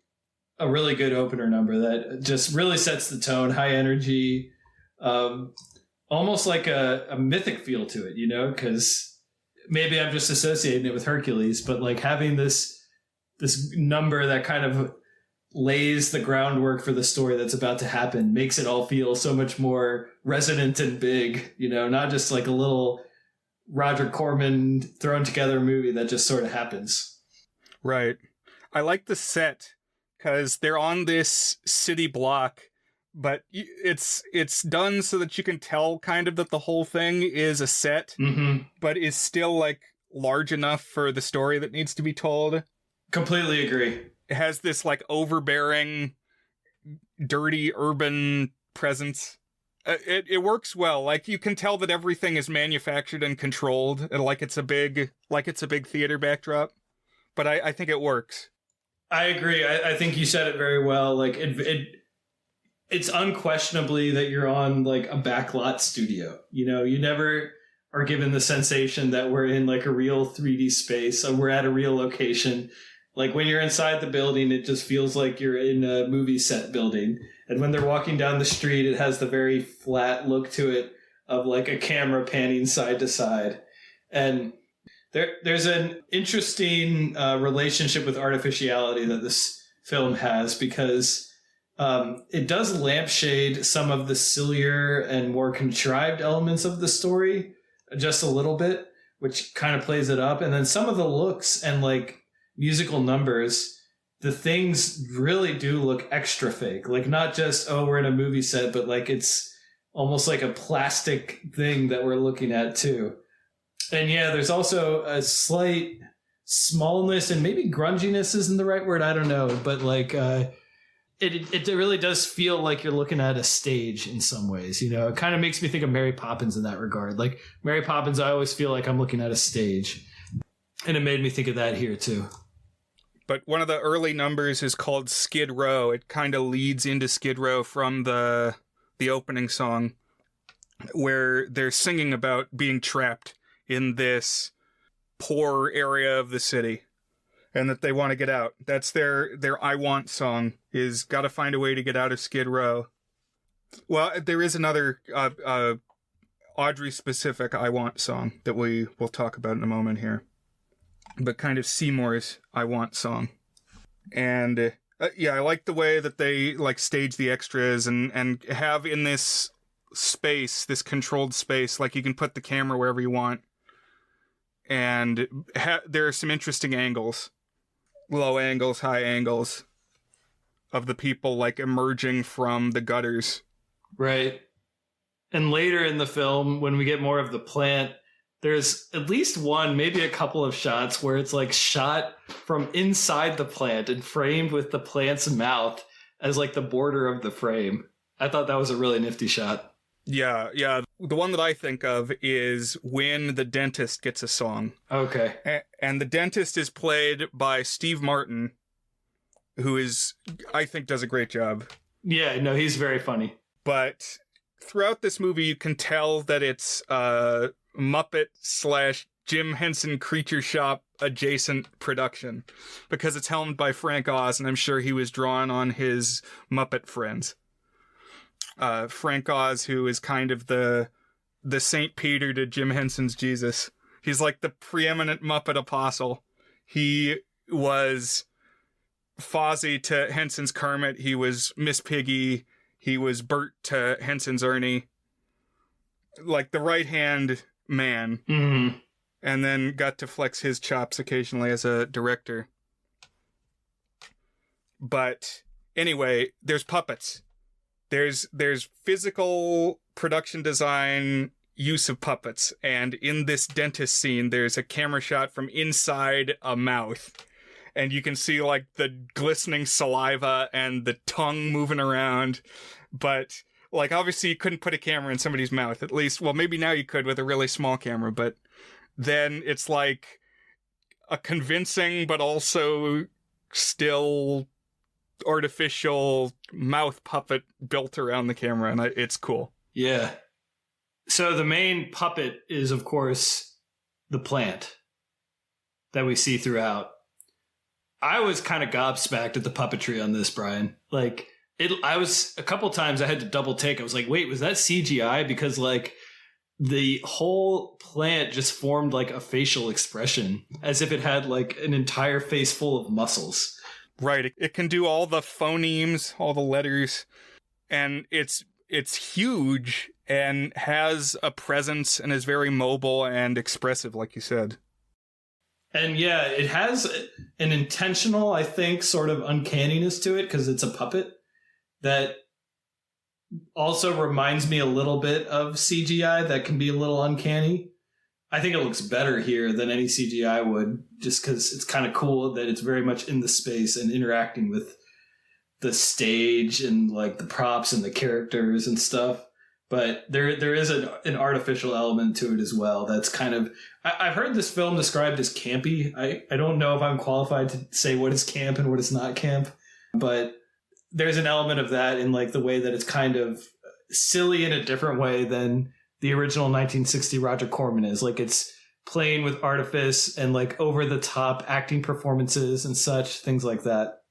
good opener number that just really sets the tone, high energy, almost like a mythic feel to it, you know, because maybe I'm just associating it with Hercules, but like having this number that kind of lays the groundwork for the story that's about to happen makes it all feel so much more resonant and big, you know, not just like a little Roger Corman thrown together movie that just sort of happens. Right. I like the set because they're on this city block, but it's done so that you can tell kind of that the whole thing is a set, but is still like large enough for the story that needs to be told. Completely agree. It has this like overbearing, dirty urban presence. It works well. Like you can tell that everything is manufactured and controlled, and like it's a big theater backdrop. But I think it works. I agree. I think you said it very well. Like it's unquestionably that you're on like a backlot studio. You know, you never are given the sensation that we're in like a real 3D space and we're at a real location. Like when you're inside the building, it just feels like you're in a movie set building. And when they're walking down the street, it has the very flat look to it of like a camera panning side to side. And there's an interesting relationship with artificiality that this film has, because it does lampshade some of the sillier and more contrived elements of the story just a little bit, which kind of plays it up. And then some of the looks and like musical numbers, the things really do look extra fake. Like not just, oh, we're in a movie set, but like it's almost like a plastic thing that we're looking at too. And yeah, there's also a slight smallness, and maybe grunginess isn't the right word, I don't know, but like it really does feel like you're looking at a stage in some ways. You know, it kind of makes me think of Mary Poppins in that regard. Like Mary Poppins, I always feel like I'm looking at a stage, and it made me think of that here too. But one of the early numbers is called Skid Row. It kind of leads into Skid Row from the opening song, where they're singing about being trapped in this poor area of the city and that they want to get out. That's their I Want song, is got to find a way to get out of Skid Row. Well, there is another Audrey-specific I Want song that we will talk about in a moment here, but kind of Seymour's I Want song. And yeah, I like the way that they like stage the extras and have in this space, this controlled space, like you can put the camera wherever you want. And there are some interesting angles, low angles, high angles of the people like emerging from the gutters. Right. And later in the film, when we get more of the plant, there's at least one, maybe a couple of shots where it's like shot from inside the plant and framed with the plant's mouth as like the border of the frame. I thought that was a really nifty shot. Yeah. The one that I think of is when the dentist gets a song. Okay. And the dentist is played by Steve Martin, who is, I think, does a great job. Yeah, no, he's very funny. But throughout this movie, you can tell that it's Muppet / Jim Henson Creature Shop adjacent production, because it's helmed by Frank Oz, and I'm sure he was drawn on his Muppet friends. Frank Oz, who is kind of the St. Peter to Jim Henson's Jesus. He's like the preeminent Muppet apostle. He was Fozzie to Henson's Kermit. He was Miss Piggy. He was Bert to Henson's Ernie. Like the right-hand man. Mm-hmm. And then got to flex his chops occasionally as a director. But anyway, there's puppets. There's physical production design use of puppets, and in this dentist scene, there's a camera shot from inside a mouth, and you can see like the glistening saliva and the tongue moving around, but like obviously you couldn't put a camera in somebody's mouth, at least, well maybe now you could with a really small camera, but then it's like a convincing but also still artificial mouth puppet built around the camera, and it's cool. Yeah. So the main puppet is, of course, the plant that we see throughout. I was kind of gobsmacked at the puppetry on this, Brian. Like, I was a couple times I had to double take. I was like, wait, was that CGI? Because like the whole plant just formed like a facial expression as if it had like an entire face full of muscles. Right. It can do all the phonemes, all the letters, and it's huge and has a presence and is very mobile and expressive, like you said. And yeah, it has an intentional, I think, sort of uncanniness to it because it's a puppet that also reminds me a little bit of CGI that can be a little uncanny. I think it looks better here than any CGI would, just because it's kind of cool that it's very much in the space and interacting with the stage and like the props and the characters and stuff. But there is an artificial element to it as well. That's kind of, I've heard this film described as campy. I don't know if I'm qualified to say what is camp and what is not camp, but there's an element of that in like the way that it's kind of silly in a different way than the original 1960 Roger Corman is. Like it's playing with artifice and like over the top acting performances and such, things like that.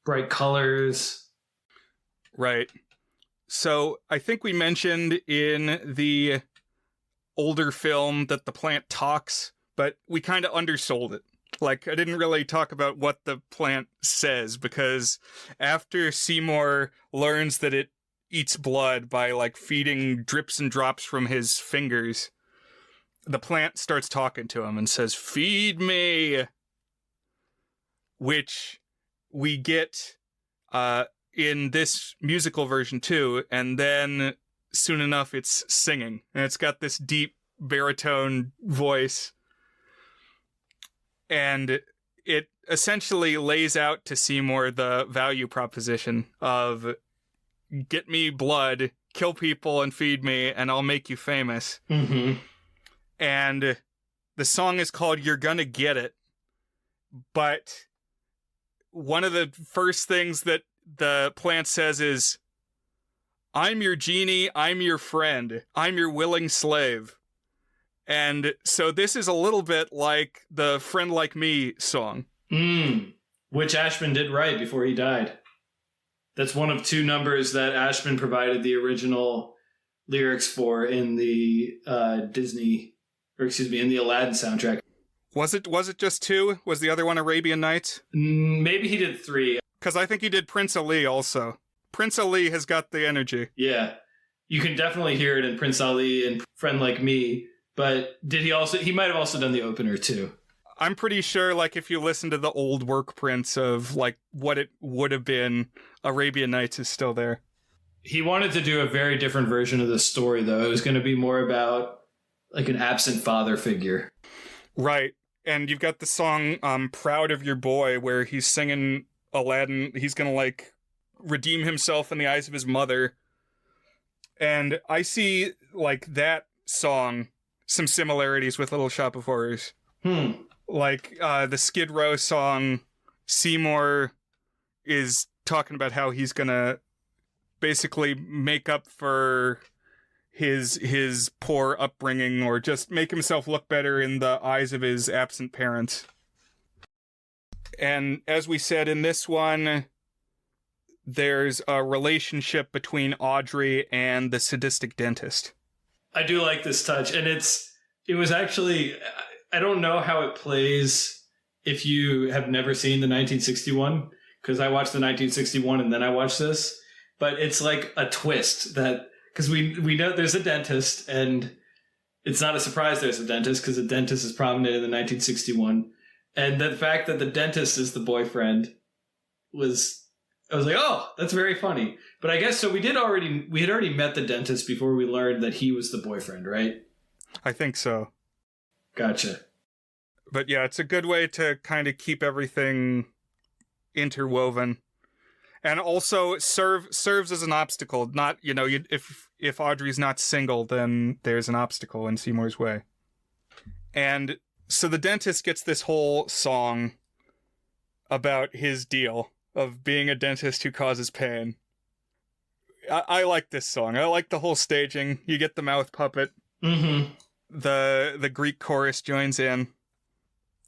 Bright colors. Right. So I think we mentioned in the older film that the plant talks, but we kind of undersold it. Like, I didn't really talk about what the plant says, because after Seymour learns that it eats blood by, like, feeding drips and drops from his fingers, the plant starts talking to him and says, "Feed me!" Which we get in this musical version too, and then soon enough it's singing, and it's got this deep baritone voice, and it essentially lays out to Seymour the value proposition of get me blood, kill people, and feed me, and I'll make you famous. Mm-hmm. And the song is called "You're Gonna Get It," but one of the first things that the plant says is, "I'm your genie, I'm your friend, I'm your willing slave." And so this is a little bit like the "Friend Like Me" song. Which Ashman did write before he died. That's one of two numbers that Ashman provided the original lyrics for in the in the Aladdin soundtrack. Was it just two? Was the other one Arabian Nights? Maybe he did three. Because I think he did Prince Ali also. Prince Ali has got the energy. Yeah. You can definitely hear it in Prince Ali and Friend Like Me. But he might have also done the opener too. I'm pretty sure, like, if you listen to the old work prints of, like, what it would have been, Arabian Nights is still there. He wanted to do a very different version of the story, though. It was going to be more about, like, an absent father figure. Right. And you've got the song, Proud of Your Boy, where he's singing Aladdin. He's going to, like, redeem himself in the eyes of his mother. And I see, like, that song, some similarities with Little Shop of Horrors. Like, the Skid Row song, Seymour is talking about how he's gonna basically make up for his poor upbringing, or just make himself look better in the eyes of his absent parents. And as we said in this one, there's a relationship between Audrey and the sadistic dentist. I do like this touch, and it was actually, I don't know how it plays if you have never seen the 1961, because I watched the 1961 and then I watched this, but it's like a twist that, because we know there's a dentist, and it's not a surprise there's a dentist, because the dentist is prominent in the 1961, and the fact that the dentist is the boyfriend I was like, oh, that's very funny. But I guess, so we had already met the dentist before we learned that he was the boyfriend, right? I think so. Gotcha. But yeah, it's a good way to kind of keep everything interwoven. And also serves as an obstacle. Not, if Audrey's not single, then there's an obstacle in Seymour's way. And so the dentist gets this whole song about his deal of being a dentist who causes pain. I like this song. I like the whole staging. You get the mouth puppet. Mm-hmm. The Greek chorus joins in.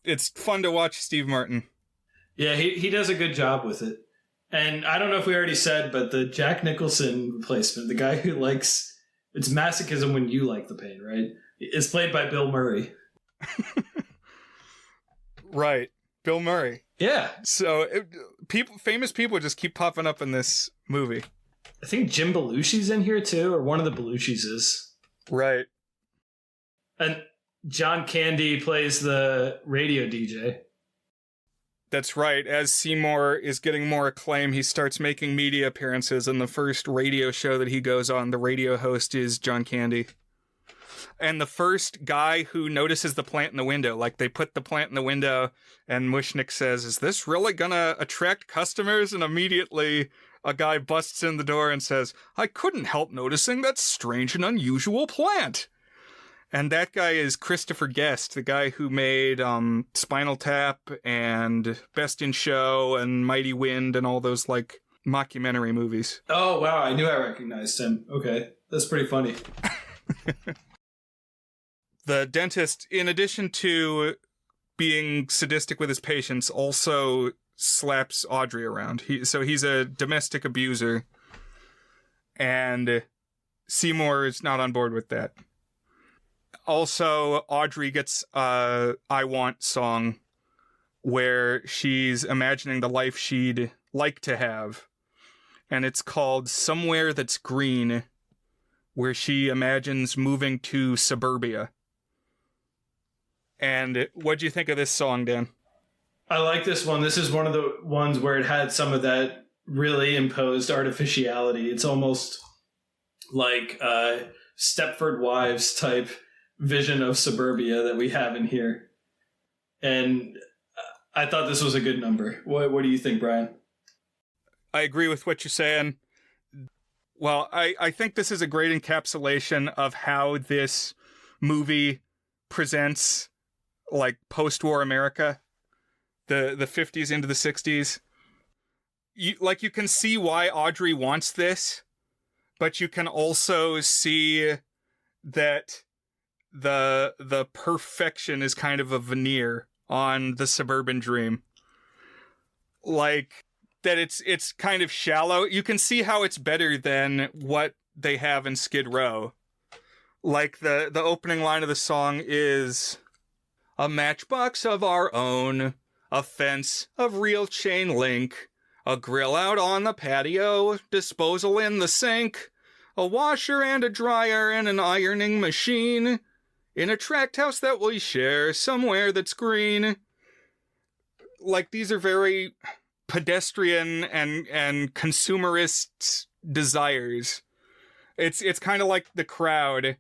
It's fun to watch Steve Martin. Yeah, he does a good job with it. And I don't know if we already said, but the Jack Nicholson replacement, the guy who likes, it's masochism when you like the pain, right? Is played by Bill Murray. Right. Bill Murray. Yeah. So famous people just keep popping up in this movie. I think Jim Belushi's in here too, or one of the Belushis is. Right. And John Candy plays the radio DJ. That's right. As Seymour is getting more acclaim, he starts making media appearances, and the first radio show that he goes on, the radio host is John Candy. And the first guy who notices the plant in the window, like they put the plant in the window, and Mushnick says, "Is this really gonna attract customers?" And immediately a guy busts in the door and says, "I couldn't help noticing that strange and unusual plant." And that guy is Christopher Guest, the guy who made Spinal Tap and Best in Show and Mighty Wind and all those like mockumentary movies. Oh, wow. I knew I recognized him. Okay. That's pretty funny. The dentist, in addition to being sadistic with his patients, also slaps Audrey around. So he's a domestic abuser. And Seymour is not on board with that. Also, Audrey gets a I Want song where she's imagining the life she'd like to have. And it's called Somewhere That's Green, where she imagines moving to suburbia. And what do you think of this song, Dan? I like this one. This is one of the ones where it had some of that really imposed artificiality. It's almost like Stepford Wives type vision of suburbia that we have in here. And I thought this was a good number. What do you think, Brian? I agree with what you're saying. Well, I think this is a great encapsulation of how this movie presents like post-war America, the 50s into the 60s. You can see why Audrey wants this, but you can also see that the perfection is kind of a veneer on the suburban dream. Like that it's kind of shallow. You can see how it's better than what they have in Skid Row. Like the opening line of the song is a matchbox of our own, a fence of real chain link, a grill out on the patio, disposal in the sink, a washer and a dryer and an ironing machine, in a tract house that we share somewhere that's green. Like, these are very pedestrian and consumerist desires. It's kind of like The Crowd.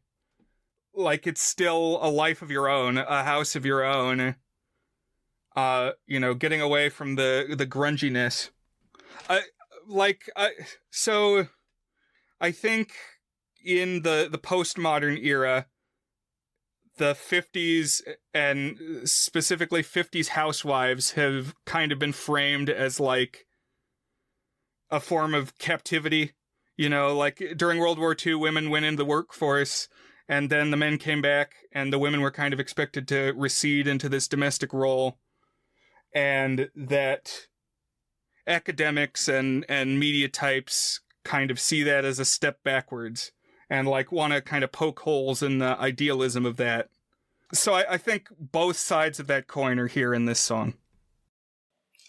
Like, it's still a life of your own, a house of your own. Getting away from the grunginess. So I think in the postmodern era, the 50s and specifically 50s housewives have kind of been framed as like a form of captivity. Like during World War II, women went into the workforce and then the men came back and the women were kind of expected to recede into this domestic role. And that academics and media types kind of see that as a step backwards and like want to kind of poke holes in the idealism of that. So I think both sides of that coin are here in this song.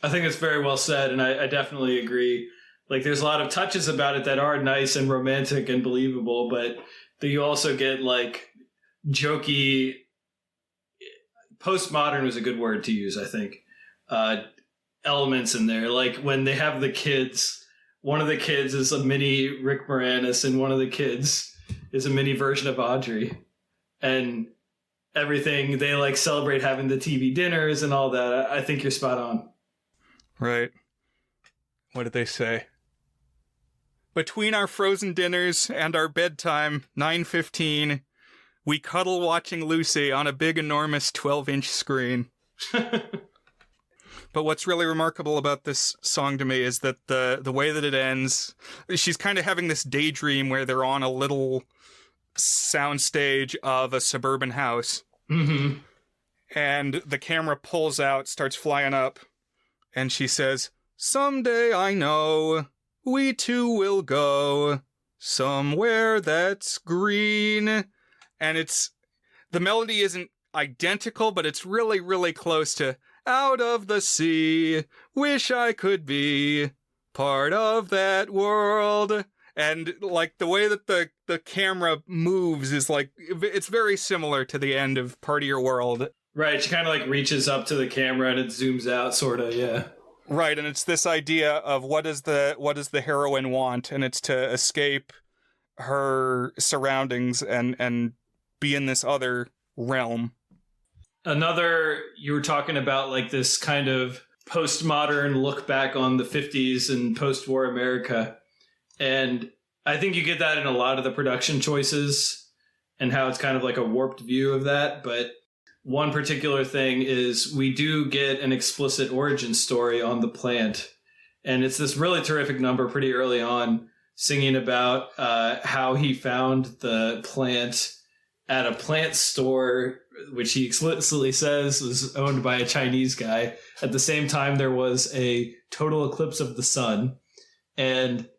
I think it's very well said, and I definitely agree. Like, there's a lot of touches about it that are nice and romantic and believable, but that you also get like jokey. Postmodern is a good word to use, I think. Elements in there, like when they have the kids. One of the kids is a mini Rick Moranis, and one of the kids is a mini version of Audrey, and everything they like celebrate having the TV dinners and all that. I think you're spot on. Right. What did they say? Between our frozen dinners and our bedtime, 9:15, we cuddle watching Lucy on a big, enormous 12-inch screen. But what's really remarkable about this song to me is that the way that it ends, she's kind of having this daydream where they're on a little soundstage of a suburban house. Mm-hmm. And the camera pulls out, starts flying up, and she says, "Someday I know we two will go somewhere that's green." And the melody isn't identical, but it's really, really close to "Out of the sea, wish I could be part of that world." And like the way that the camera moves is like, it's very similar to the end of Part of Your World. Right, she kind of like reaches up to the camera and it zooms out, sort of, yeah. Right, and it's this idea of what does the heroine want, and it's to escape her surroundings and be in this other realm. Another, you were talking about like this kind of postmodern look back on the 50s and post-war America. And I think you get that in a lot of the production choices and how it's kind of like a warped view of that. But one particular thing is we do get an explicit origin story on the plant. And it's this really terrific number pretty early on, singing about how he found the plant at a plant store, which he explicitly says was owned by a Chinese guy. At the same time, there was a total eclipse of the sun. And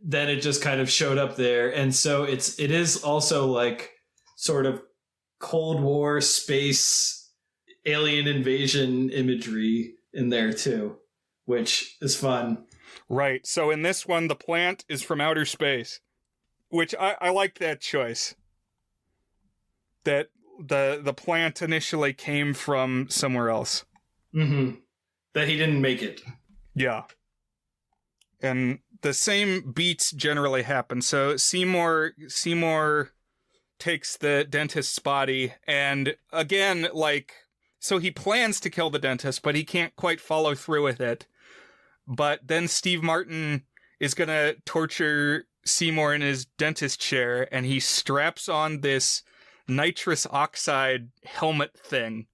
then it just kind of showed up there. And so it is also like sort of Cold War space alien invasion imagery in there too, which is fun. Right. So in this one, the plant is from outer space, which I like that choice. That the plant initially came from somewhere else. Mm-hmm. That he didn't make it. Yeah. And the same beats generally happen. So Seymour takes the dentist's body, and again, like, so he plans to kill the dentist, but he can't quite follow through with it. But then Steve Martin is gonna torture Seymour in his dentist chair, and he straps on this nitrous oxide helmet thing.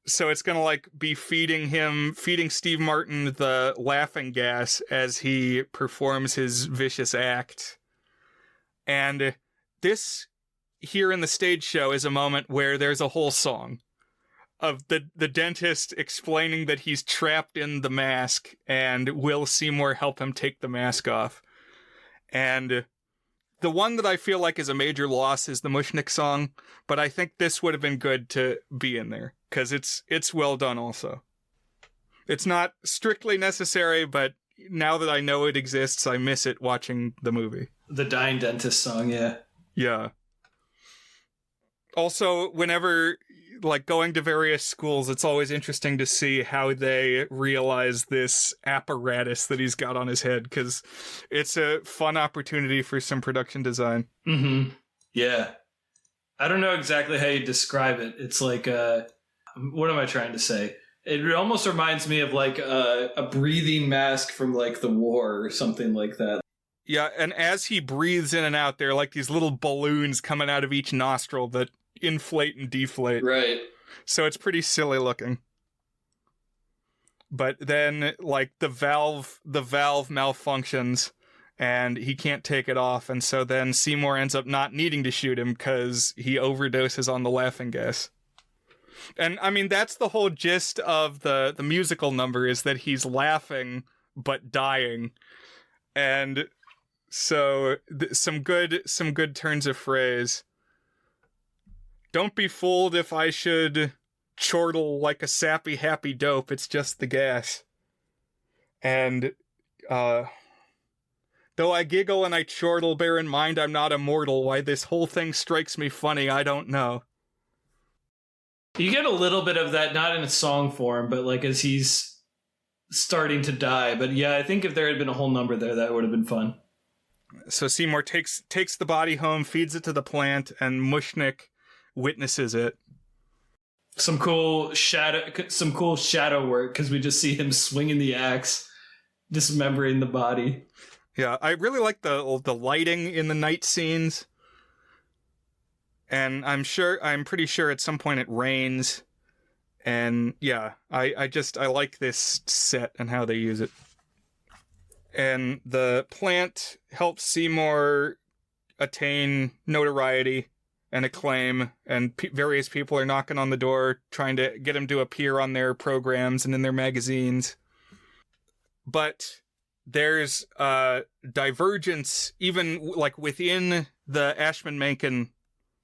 So it's gonna like be feeding Steve Martin the laughing gas as he performs his vicious act. And this here in the stage show is a moment where there's a whole song of the dentist explaining that he's trapped in the mask and will Seymour help him take the mask off. And the one that I feel like is a major loss is the Mushnik song, but I think this would have been good to be in there, because it's well done also. It's not strictly necessary, but now that I know it exists, I miss it watching the movie. The Dying Dentist song, yeah. Yeah. Also, whenever, like, going to various schools, it's always interesting to see how they realize this apparatus that he's got on his head, because it's a fun opportunity for some production design. Mm-hmm. Yeah. I don't know exactly how you describe it. It's like, what am I trying to say? It almost reminds me of, like, a breathing mask from, like, the war or something like that. Yeah, and as he breathes in and out, there are, like, these little balloons coming out of each nostril that inflate and deflate. Right. So it's pretty silly looking. But then, like, the valve malfunctions and he can't take it off, and so then Seymour ends up not needing to shoot him because he overdoses on the laughing gas. And I mean, that's the whole gist of the musical number, is that he's laughing but dying. And so some good turns of phrase. Don't be fooled if I should chortle like a sappy happy dope, it's just the gas. And though I giggle and I chortle, bear in mind I'm not immortal. Why this whole thing strikes me funny, I don't know. You get a little bit of that, not in a song form, but like as he's starting to die. But yeah, I think if there had been a whole number there, that would have been fun. So Seymour takes the body home, feeds it to the plant, and Mushnik witnesses it. Some cool shadow work, because we just see him swinging the axe, dismembering the body. Yeah, I really like the lighting in the night scenes. And I'm pretty sure at some point it rains. And yeah, I like this set and how they use it. And the plant helps Seymour attain notoriety and acclaim, and various people are knocking on the door trying to get him to appear on their programs and in their magazines. But there's divergence even like within the Ashman-Menken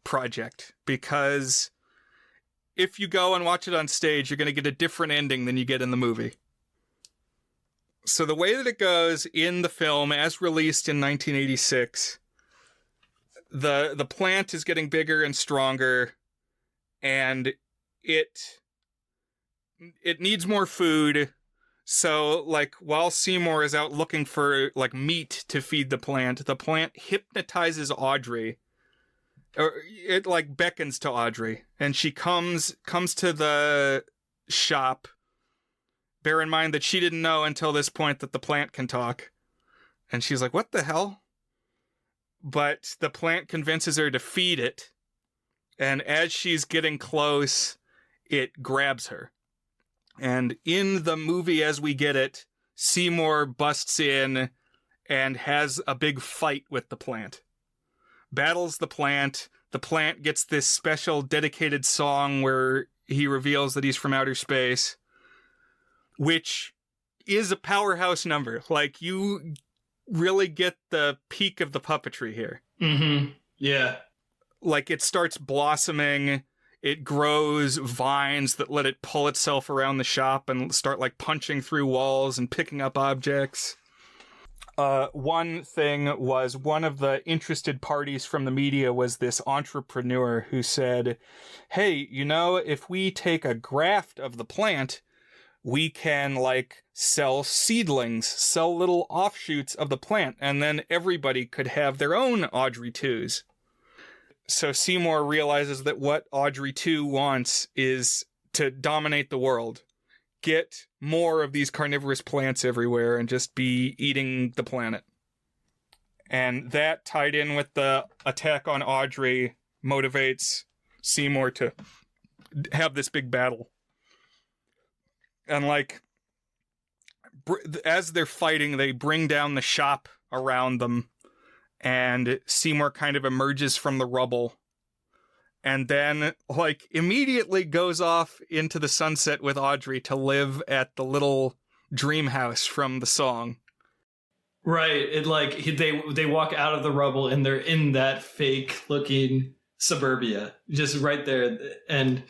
project, because if you go and watch it on stage, you're going to get a different ending than you get in the movie. So the way that it goes in the film, as released in 1986, the plant is getting bigger and stronger, and it needs more food. So, like, while Seymour is out looking for, like, meat to feed the plant hypnotizes Audrey. Or it, like, beckons to Audrey. And she comes to the shop. Bear in mind that she didn't know until this point that the plant can talk. And she's like, what the hell? But the plant convinces her to feed it. And as she's getting close, it grabs her. And in the movie as we get it, Seymour busts in and has a big fight with the plant. Battles the plant. The plant gets this special dedicated song where he reveals that he's from outer space, which is a powerhouse number. Like, you really get the peak of the puppetry here. Mm-hmm. Yeah. Like, it starts blossoming. It grows vines that let it pull itself around the shop and start, like, punching through walls and picking up objects. One thing was, one of the interested parties from the media was this entrepreneur who said, hey, you know, if we take a graft of the plant, we can, like, sell seedlings, sell little offshoots of the plant, and then everybody could have their own Audrey 2s. So Seymour realizes that what Audrey 2 wants is to dominate the world. Get more of these carnivorous plants everywhere and just be eating the planet. And that, tied in with the attack on Audrey, motivates Seymour to have this big battle. And, like, as they're fighting, they bring down the shop around them. And Seymour kind of emerges from the rubble. And then, like, immediately goes off into the sunset with Audrey to live at the little dream house from the song. Right. It, like, they walk out of the rubble and they're in that fake-looking suburbia. Just right there. And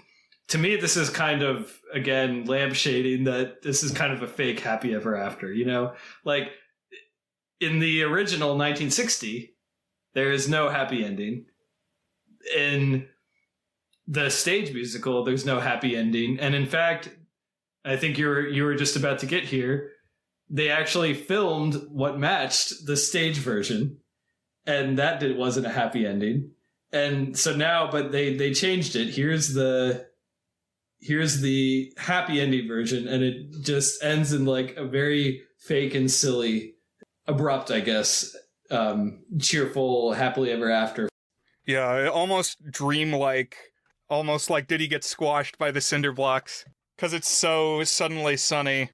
to me, this is kind of, again, lampshading that this is kind of a fake happy ever after, you know? Like, in the original 1960, there is no happy ending. In the stage musical, there's no happy ending. And in fact, I think you were just about to get here. They actually filmed what matched the stage version, and that wasn't a happy ending. And so now, but they changed it. Here's the happy ending version, and it just ends in, like, a very fake and silly, abrupt, I guess, cheerful, happily ever after. Yeah, almost dreamlike, almost like did he get squashed by the cinder blocks? Because it's so suddenly sunny.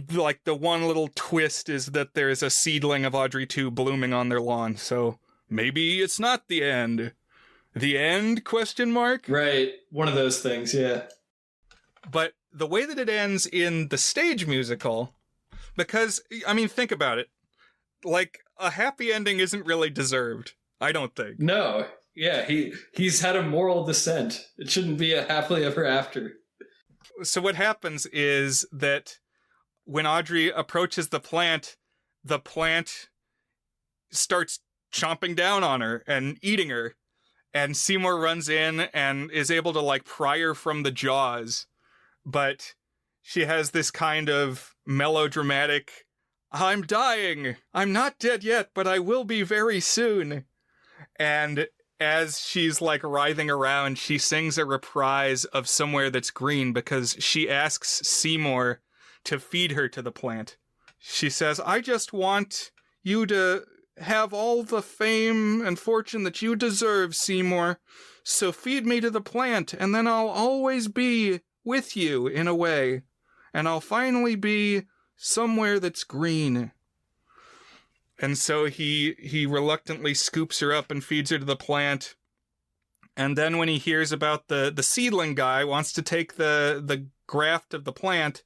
Like, the one little twist is that there's a seedling of Audrey 2 blooming on their lawn, so maybe it's not the end. The end, question mark? Right, one of those things, yeah. But the way that it ends in the stage musical, because, I mean, think about it. Like, a happy ending isn't really deserved, I don't think. No, yeah, he's had a moral descent. It shouldn't be a happily ever after. So what happens is that when Audrey approaches the plant starts chomping down on her and eating her. And Seymour runs in and is able to, like, pry her from the jaws. But she has this kind of melodramatic, I'm dying. I'm not dead yet, but I will be very soon. And as she's, like, writhing around, she sings a reprise of Somewhere That's Green because she asks Seymour to feed her to the plant. She says, I just want you to have all the fame and fortune that you deserve, Seymour. So feed me to the plant, and then I'll always be with you in a way. And I'll finally be somewhere that's green. And so he reluctantly scoops her up and feeds her to the plant. And then when he hears about the seedling guy wants to take the graft of the plant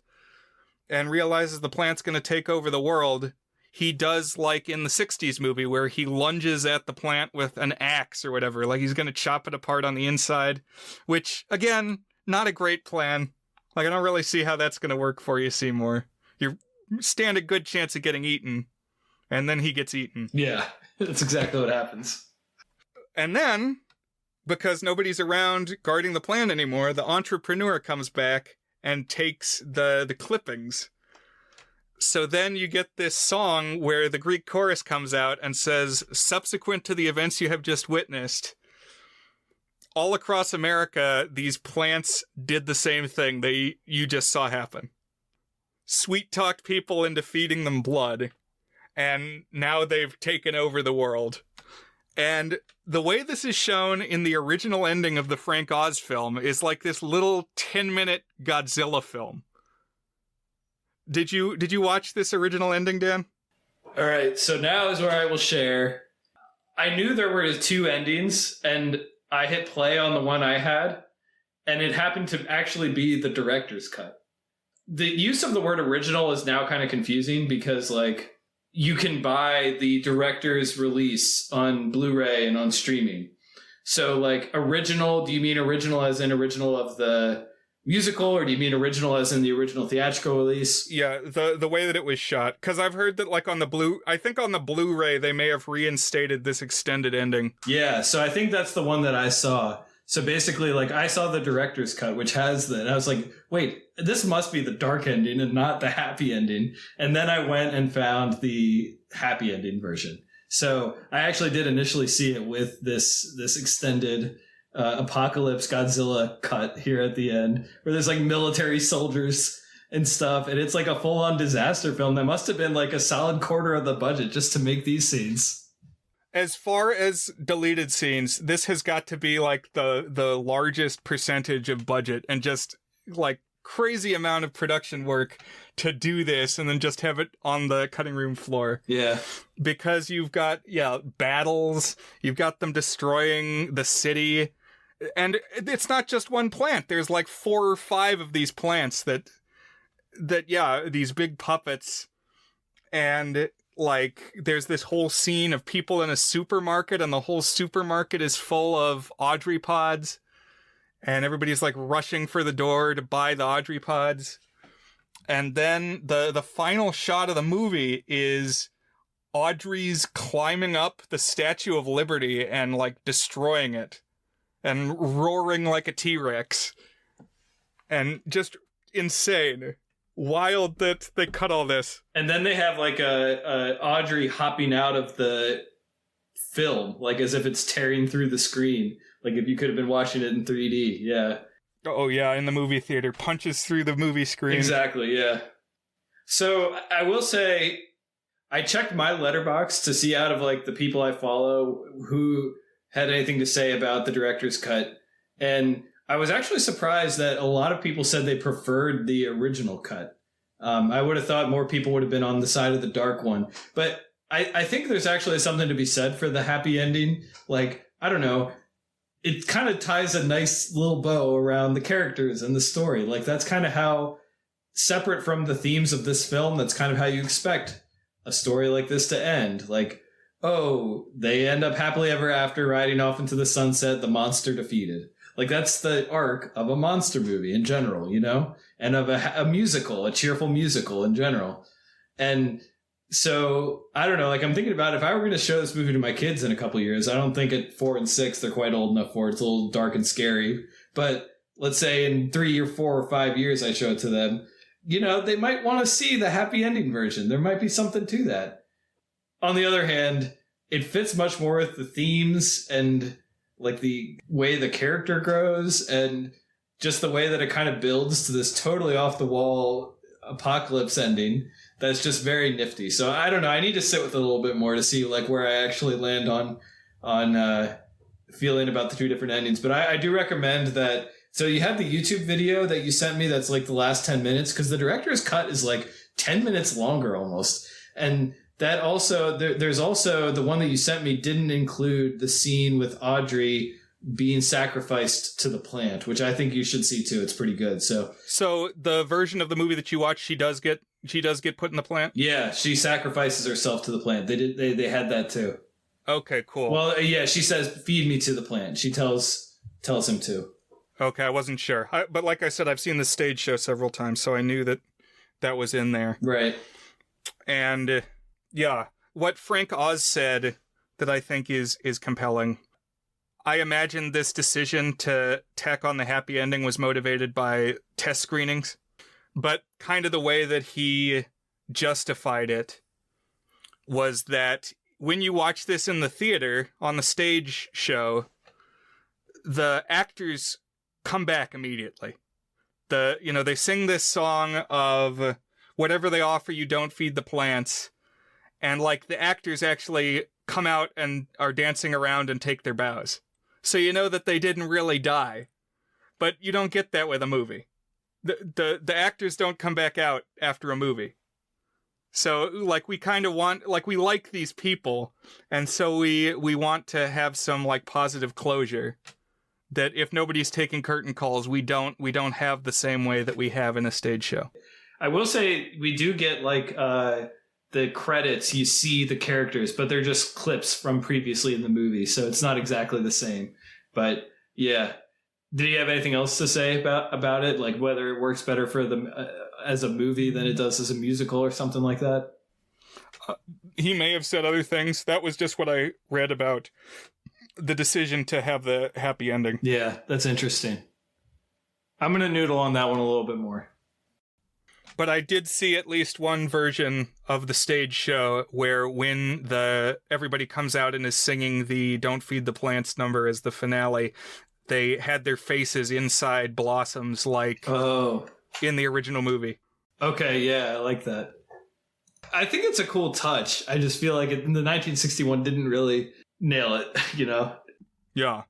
and realizes the plant's going to take over the world, he does like in the 60s movie where he lunges at the plant with an axe or whatever. Like he's going to chop it apart on the inside, which, again, not a great plan. Like, I don't really see how that's going to work for you, Seymour. You're stand a good chance of getting eaten. And then he gets eaten. Yeah, that's exactly what happens. And then, because nobody's around guarding the plant anymore, the entrepreneur comes back and takes the clippings. So then you get this song where the Greek chorus comes out and says, subsequent to the events you have just witnessed, all across America, these plants did the same thing you just saw happen. Sweet-talked people into feeding them blood, and now they've taken over the world. And the way this is shown in the original ending of the Frank Oz film is like this little 10-minute Godzilla film. Did you watch this original ending, Dan? All right, so now is where I will share. I knew there were 2 endings, and I hit play on the one I had, and it happened to actually be the director's cut. The use of the word original is now kind of confusing because, like, you can buy the director's release on Blu-ray and on streaming. So, like, original, do you mean original as in original of the musical, or do you mean original as in the original theatrical release? Yeah, the way that it was shot. Because I've heard that, like, on the Blu-ray, they may have reinstated this extended ending. Yeah, so I think that's the one that I saw. So basically, like, I saw the director's cut, which has and I was like, wait, this must be the dark ending and not the happy ending. And then I went and found the happy ending version. So I actually did initially see it with this extended Apocalypse Godzilla cut here at the end, where there's like military soldiers and stuff, and it's like a full-on disaster film that must have been like a solid quarter of the budget just to make these scenes. As far as deleted scenes, this has got to be like the largest percentage of budget and just like crazy amount of production work to do this and then just have it on the cutting room floor. Yeah. Because you've got, battles, you've got them destroying the city, and it's not just one plant. There's like 4 or 5 of these plants that these big puppets, and like there's this whole scene of people in a supermarket, and the whole supermarket is full of Audrey pods, and everybody's like rushing for the door to buy the Audrey pods. And then the final shot of the movie is Audrey's climbing up the Statue of Liberty and like destroying it and roaring like a T-Rex, and just insane. Wild that they cut all this. And then they have like a Audrey hopping out of the film, like as if it's tearing through the screen, like if you could have been watching it in 3D. Yeah. Oh yeah, in the movie theater, punches through the movie screen. Exactly, yeah. So I will say, I checked my letterbox to see out of like the people I follow who had anything to say about the director's cut, and I was actually surprised that a lot of people said they preferred the original cut. I would have thought more people would have been on the side of the dark one, but I think there's actually something to be said for the happy ending. Like, I don't know, it kind of ties a nice little bow around the characters and the story. Like, that's kind of how, separate from the themes of this film, that's kind of how you expect a story like this to end. Like, oh, they end up happily ever after, riding off into the sunset, the monster defeated. Like, that's the arc of a monster movie in general, you know? And of a musical, a cheerful musical in general. And so, I don't know, like, I'm thinking about if I were going to show this movie to my kids in a couple years, I don't think at 4 and 6 they're quite old enough for it. It's a little dark and scary. But let's say in 3 or 4 or 5 years I show it to them, you know, they might want to see the happy ending version. There might be something to that. On the other hand, it fits much more with the themes and like the way the character grows and just the way that it kind of builds to this totally off the wall apocalypse ending that's just very nifty. So I don't know, I need to sit with it a little bit more to see like where I actually land on feeling about the 2 different endings. But I do recommend that. So you have the YouTube video that you sent me that's like the last 10 minutes, because the director's cut is like 10 minutes longer almost. And that also, there's also the one that you sent me didn't include the scene with Audrey being sacrificed to the plant, which I think you should see too. It's pretty good. So the version of the movie that you watched, she does get put in the plant? Yeah, she sacrifices herself to the plant. They had that too. Okay, cool. Well, yeah, she says, "Feed me to the plant." She tells him to. Okay, I wasn't sure. But like I said, I've seen this stage show several times, so I knew that was in there. Right. And yeah, what Frank Oz said that I think is compelling. I imagine this decision to tack on the happy ending was motivated by test screenings, but kind of the way that he justified it was that when you watch this in the theater on the stage show, the actors come back immediately. They sing this song of whatever they offer you, don't feed the plants. And like the actors actually come out and are dancing around and take their bows. So you know that they didn't really die. But you don't get that with a movie. The actors don't come back out after a movie. So like we kind of want, like we like these people, and so we want to have some like positive closure. That if nobody's taking curtain calls, we don't have the same way that we have in a stage show. I will say we do get like the credits. You see the characters, but they're just clips from previously in the movie, so it's not exactly the same. But yeah, did you have anything else to say about it? Like whether it works better for them as a movie than it does as a musical or something like that? He may have said other things. That was just what I read about the decision to have the happy ending. Yeah, that's interesting. I'm going to noodle on that one a little bit more. But I did see at least one version of the stage show where when everybody comes out and is singing the Don't Feed the Plants number as the finale, they had their faces inside blossoms like in the original movie. Okay, yeah, I like that. I think it's a cool touch. I just feel like the 1961 didn't really nail it, you know? Yeah.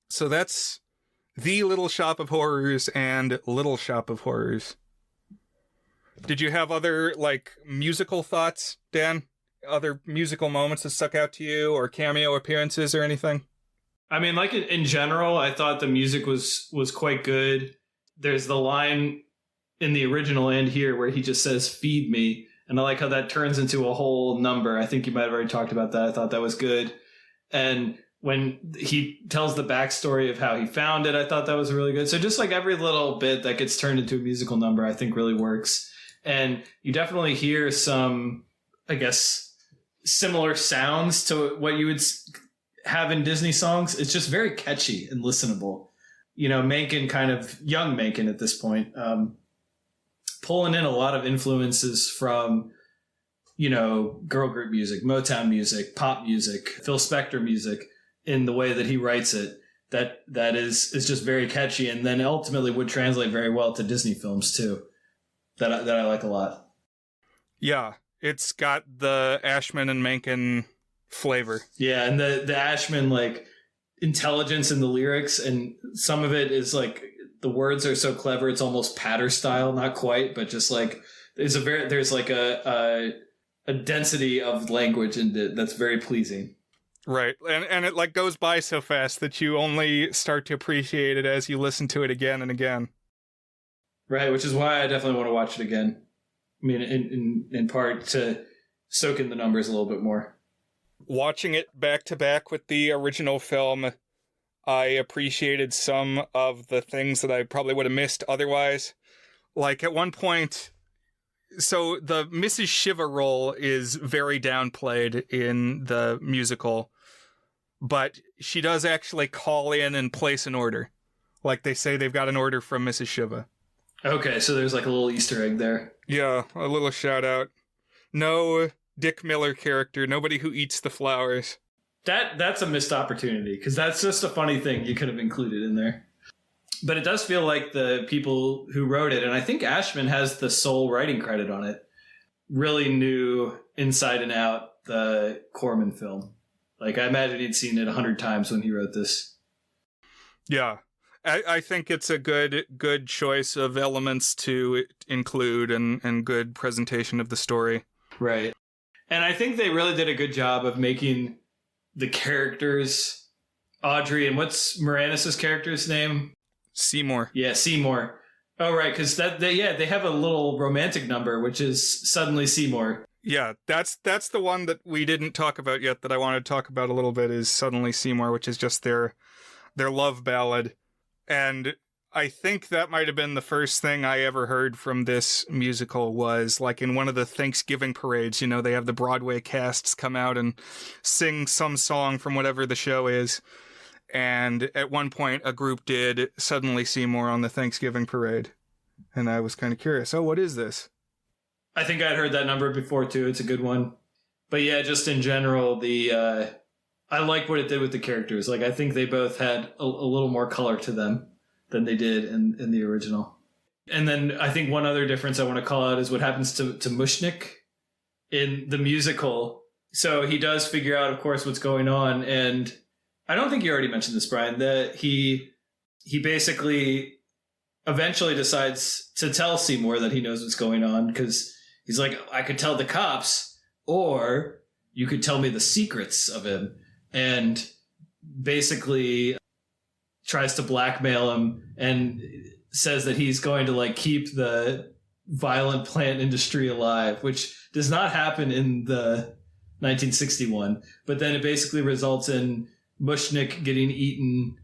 So that's The Little Shop of Horrors and Little Shop of Horrors. Did you have other, like, musical thoughts, Dan? Other musical moments that stuck out to you, or cameo appearances or anything? I mean, like, in general, I thought the music was quite good. There's the line in the original and here where he just says, "Feed me." And I like how that turns into a whole number. I think you might have already talked about that. I thought that was good. And when he tells the backstory of how he found it, I thought that was really good. So just like every little bit that gets turned into a musical number, I think really works. And you definitely hear some, I guess, similar sounds to what you would have in Disney songs. It's just very catchy and listenable. You know, Menken, kind of young Menken at this point, pulling in a lot of influences from, you know, girl group music, Motown music, pop music, Phil Spector music in the way that he writes it. That is just very catchy, and then ultimately would translate very well to Disney films too. That I like a lot. Yeah, it's got the Ashman and Menken flavor. Yeah, and the Ashman like intelligence in the lyrics, and some of it is like the words are so clever it's almost patter style, not quite, but just like there's like a density of language in it that's very pleasing. Right, and it like goes by so fast that you only start to appreciate it as you listen to it again and again. Right, which is why I definitely want to watch it again. I mean, in part to soak in the numbers a little bit more. Watching it back to back with the original film, I appreciated some of the things that I probably would have missed otherwise. Like at one point, so the Mrs. Shiva role is very downplayed in the musical, but she does actually call in and place an order. Like they say they've got an order from Mrs. Shiva. Okay, so there's like a little Easter egg there. Yeah, a little shout out. No Dick Miller character, nobody who eats the flowers. That's a missed opportunity, because that's just a funny thing you could have included in there. But it does feel like the people who wrote it, and I think Ashman has the sole writing credit on it, really knew inside and out the Corman film. Like, I imagine he'd seen it 100 times when he wrote this. Yeah. I think it's a good choice of elements to include and good presentation of the story. Right. And I think they really did a good job of making the characters, Audrey, and what's Moranis' character's name? Seymour. Yeah, Seymour. Oh, right, because they have a little romantic number, which is Suddenly Seymour. Yeah, that's the one that we didn't talk about yet that I want to talk about a little bit is Suddenly Seymour, which is just their love ballad. And I think that might have been the first thing I ever heard from this musical was like in one of the Thanksgiving parades, they have the Broadway casts come out and sing some song from whatever the show is. And at one point, a group did Suddenly Seymour on the Thanksgiving parade. And I was kind of curious. Oh, what is this? I think I'd heard that number before, too. It's a good one. But yeah, just in general, I like what it did with the characters. Like, I think they both had a little more color to them than they did in the original. And then I think one other difference I want to call out is what happens to Mushnik in the musical. So he does figure out, of course, what's going on. And I don't think you already mentioned this, Brian, that he basically eventually decides to tell Seymour that he knows what's going on, because he's like, I could tell the cops, or you could tell me the secrets of him. And basically tries to blackmail him and says that he's going to like keep the violent plant industry alive, which does not happen in the 1961. But then it basically results in Mushnik getting eaten.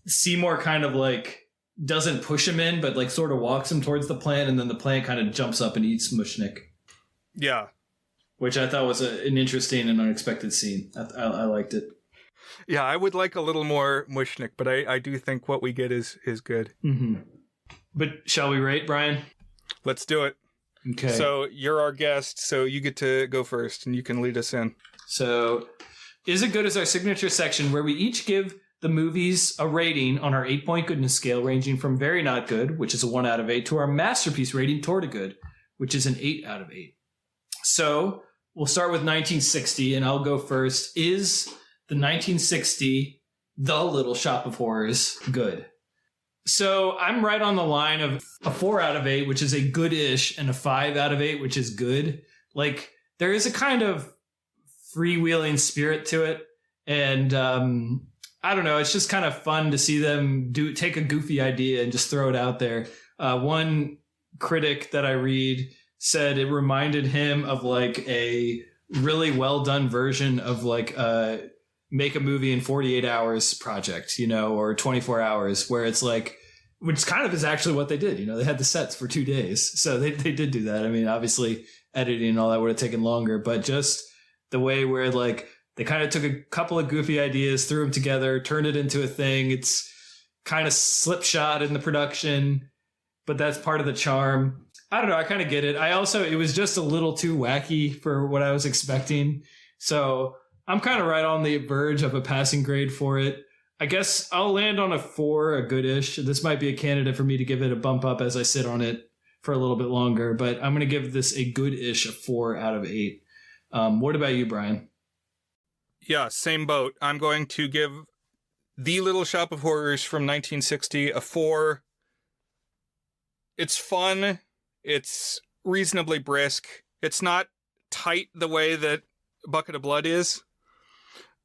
Seymour kind of like doesn't push him in, but like sort of walks him towards the plant, and then the plant kind of jumps up and eats Mushnik. Yeah. Which I thought was an interesting and unexpected scene. I liked it. Yeah, I would like a little more Mushnik, but I do think what we get is good. Mm-hmm. But shall we rate, Brian? Let's do it. Okay. So you're our guest, so you get to go first, and you can lead us in. So Is It Good is our signature section where we each give the movies a rating on our 8-point goodness scale, ranging from very not good, which is a 1 out of 8, to our masterpiece rating, toward a good, which is an 8 out of 8. So we'll start with 1960, and I'll go first. Is the 1960 The Little Shop of Horrors good? So I'm right on the line of a 4 out of 8, which is a good-ish, and a 5 out of 8, which is good. Like, there is a kind of freewheeling spirit to it. And I don't know, it's just kind of fun to see them take a goofy idea and just throw it out there. One critic that I read said it reminded him of like a really well done version of like make a movie in 48 hours project, or 24 hours, where it's like, which kind of is actually what they did. They had the sets for 2 days. So they did do that. I mean, obviously editing and all that would have taken longer, but just the way where like they kind of took a couple of goofy ideas, threw them together, turned it into a thing. It's kind of slipshod in the production, but that's part of the charm. I don't know. I kind of get it. It was just a little too wacky for what I was expecting. So I'm kind of right on the verge of a passing grade for it. I guess I'll land on a 4, a goodish. This might be a candidate for me to give it a bump up as I sit on it for a little bit longer, but I'm going to give this a goodish, a 4 out of 8. What about you, Brian? Yeah, same boat. I'm going to give The Little Shop of Horrors from 1960 a 4. It's fun. It's reasonably brisk. It's not tight the way that Bucket of Blood is,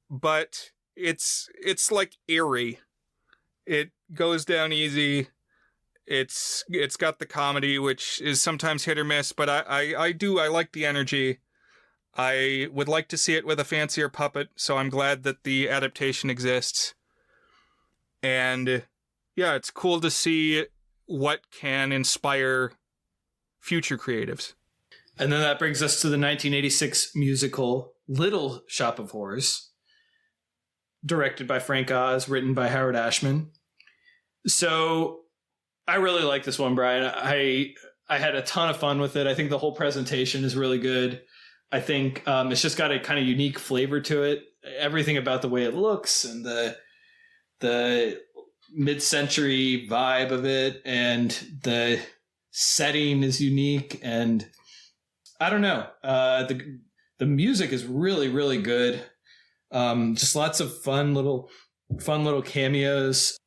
but it's like eerie. It goes down easy. It's got the comedy, which is sometimes hit or miss, but I like the energy. I would like to see it with a fancier puppet, so I'm glad that the adaptation exists. And yeah, it's cool to see what can inspire future creatives. And then that brings us to the 1986 musical Little Shop of Horrors, directed by Frank Oz, written by Howard Ashman. So I really like this one, Brian. I had a ton of fun with it. I think the whole presentation is really good. I think it's just got a kind of unique flavor to it. Everything about the way it looks and the mid-century vibe of it, and the setting is unique. And I don't know, the music is really, really good. Just lots of fun little cameos.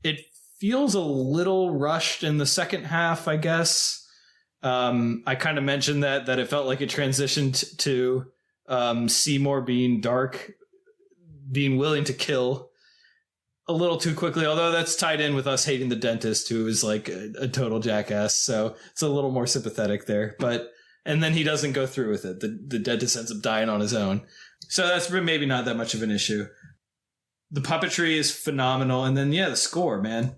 It feels a little rushed in the second half, I guess. I kind of mentioned that it felt like it transitioned to Seymour being dark, being willing to kill a little too quickly, although that's tied in with us hating the dentist, who is like a total jackass. So it's a little more sympathetic there. And then he doesn't go through with it. The dentist ends up dying on his own. So that's maybe not that much of an issue. The puppetry is phenomenal. And then, yeah, the score, man.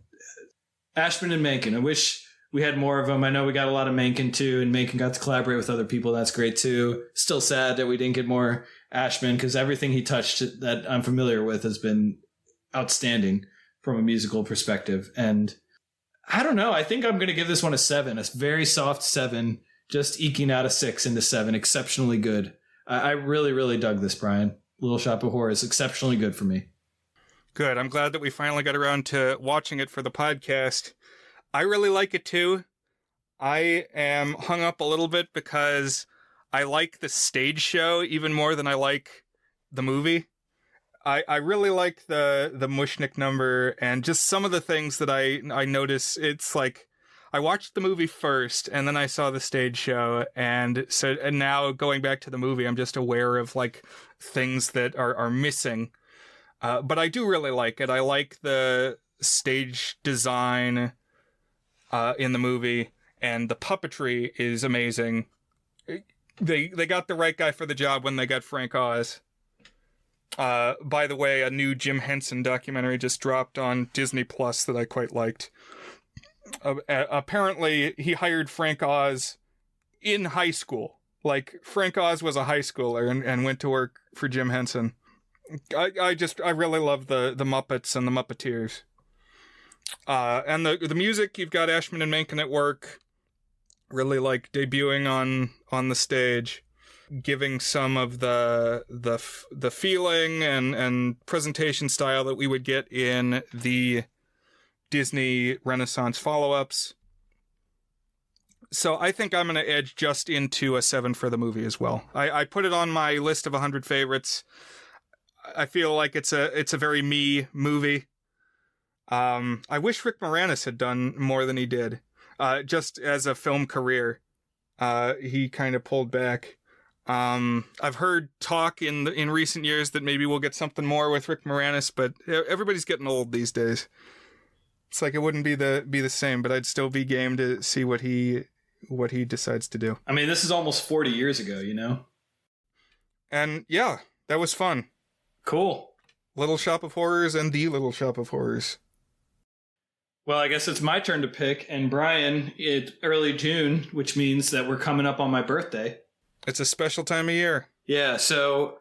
Ashman and Menken. I wish we had more of them. I know we got a lot of Menken too, and Menken got to collaborate with other people. That's great too. Still sad that we didn't get more Ashman, because everything he touched that I'm familiar with has been outstanding from a musical perspective. And I don't know. I think I'm going to give this one a 7, a very soft 7, just eking out a 6 into 7. Exceptionally good. I really, really dug this, Brian. Little Shop of Horrors, exceptionally good for me. Good. I'm glad that we finally got around to watching it for the podcast. I really like it too. I am hung up a little bit because I like the stage show even more than I like the movie. I really like the Mushnik number and just some of the things that I notice. It's like I watched the movie first and then I saw the stage show, and now going back to the movie, I'm just aware of like things that are missing. But I do really like it. I like the stage design in the movie, and the puppetry is amazing. They got the right guy for the job when they got Frank Oz. By the way, a new Jim Henson documentary just dropped on Disney Plus that I quite liked. Apparently, he hired Frank Oz in high school. Like, Frank Oz was a high schooler and went to work for Jim Henson. I really love the Muppets and the Muppeteers. And the music, you've got Ashman and Menken at work, really like debuting on the stage, giving some of the feeling and presentation style that we would get in the Disney Renaissance follow-ups. So I think I'm going to edge just into a 7 for the movie as well. I put it on my list of 100 favorites. I feel like it's a very me movie. I wish Rick Moranis had done more than he did. Just as a film career, he kind of pulled back. I've heard talk in recent years that maybe we'll get something more with Rick Moranis, but everybody's getting old these days. It's like it wouldn't be the same, but I'd still be game to see what he decides to do. I mean, this is almost 40 years ago, you know? And yeah, that was fun. Cool. Little Shop of Horrors and The Little Shop of Horrors. Well, I guess it's my turn to pick. And Brian, it's early June, which means that we're coming up on my birthday. It's a special time of year. Yeah, so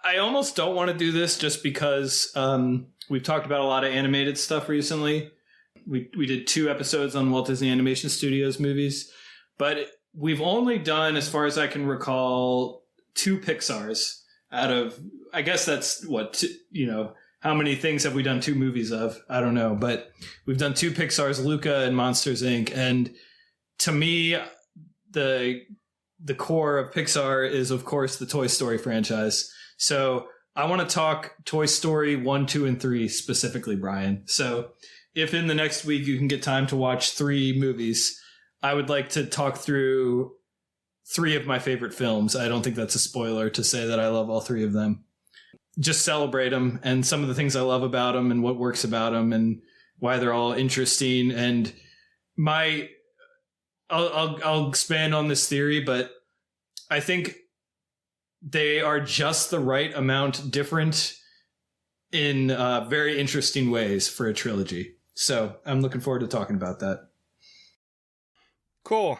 I almost don't want to do this just because we've talked about a lot of animated stuff recently. We did 2 episodes on Walt Disney Animation Studios movies, but we've only done, as far as I can recall, 2 Pixar's out of, I guess that's what, how many things have we done 2 movies of? I don't know, but we've done 2 Pixar's, Luca and Monsters, Inc. And to me, the core of Pixar is, of course, the Toy Story franchise. So I want to talk Toy Story 1, 2, and 3 specifically, Brian. So if in the next week you can get time to watch 3 movies, I would like to talk through 3 of my favorite films. I don't think that's a spoiler to say that I love all 3 of them. Just celebrate them and some of the things I love about them and what works about them and why they're all interesting. And I'll expand on this theory, but I think they are just the right amount different in very interesting ways for a trilogy. So I'm looking forward to talking about that. Cool.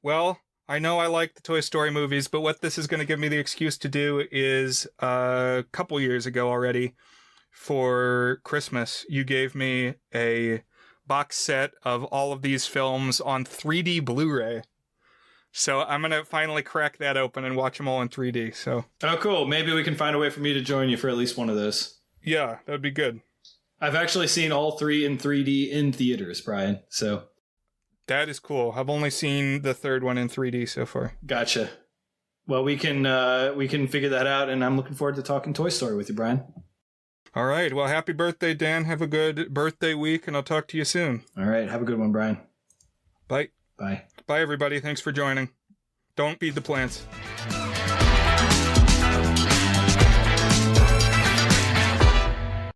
Well, I know I like the Toy Story movies, but what this is going to give me the excuse to do is a couple years ago already, for Christmas, you gave me a box set of all of these films on 3D Blu-ray. So I'm going to finally crack that open and watch them all in 3D. So. Oh, cool. Maybe we can find a way for me to join you for at least one of those. Yeah, that would be good. I've actually seen all 3 in 3D in theaters, Brian. So. That is cool. I've only seen the 3rd one in 3D so far. Gotcha. Well, we can figure that out, and I'm looking forward to talking Toy Story with you, Brian. All right. Well, happy birthday, Dan. Have a good birthday week, and I'll talk to you soon. All right. Have a good one, Brian. Bye. Bye. Bye, everybody. Thanks for joining. Don't feed the plants.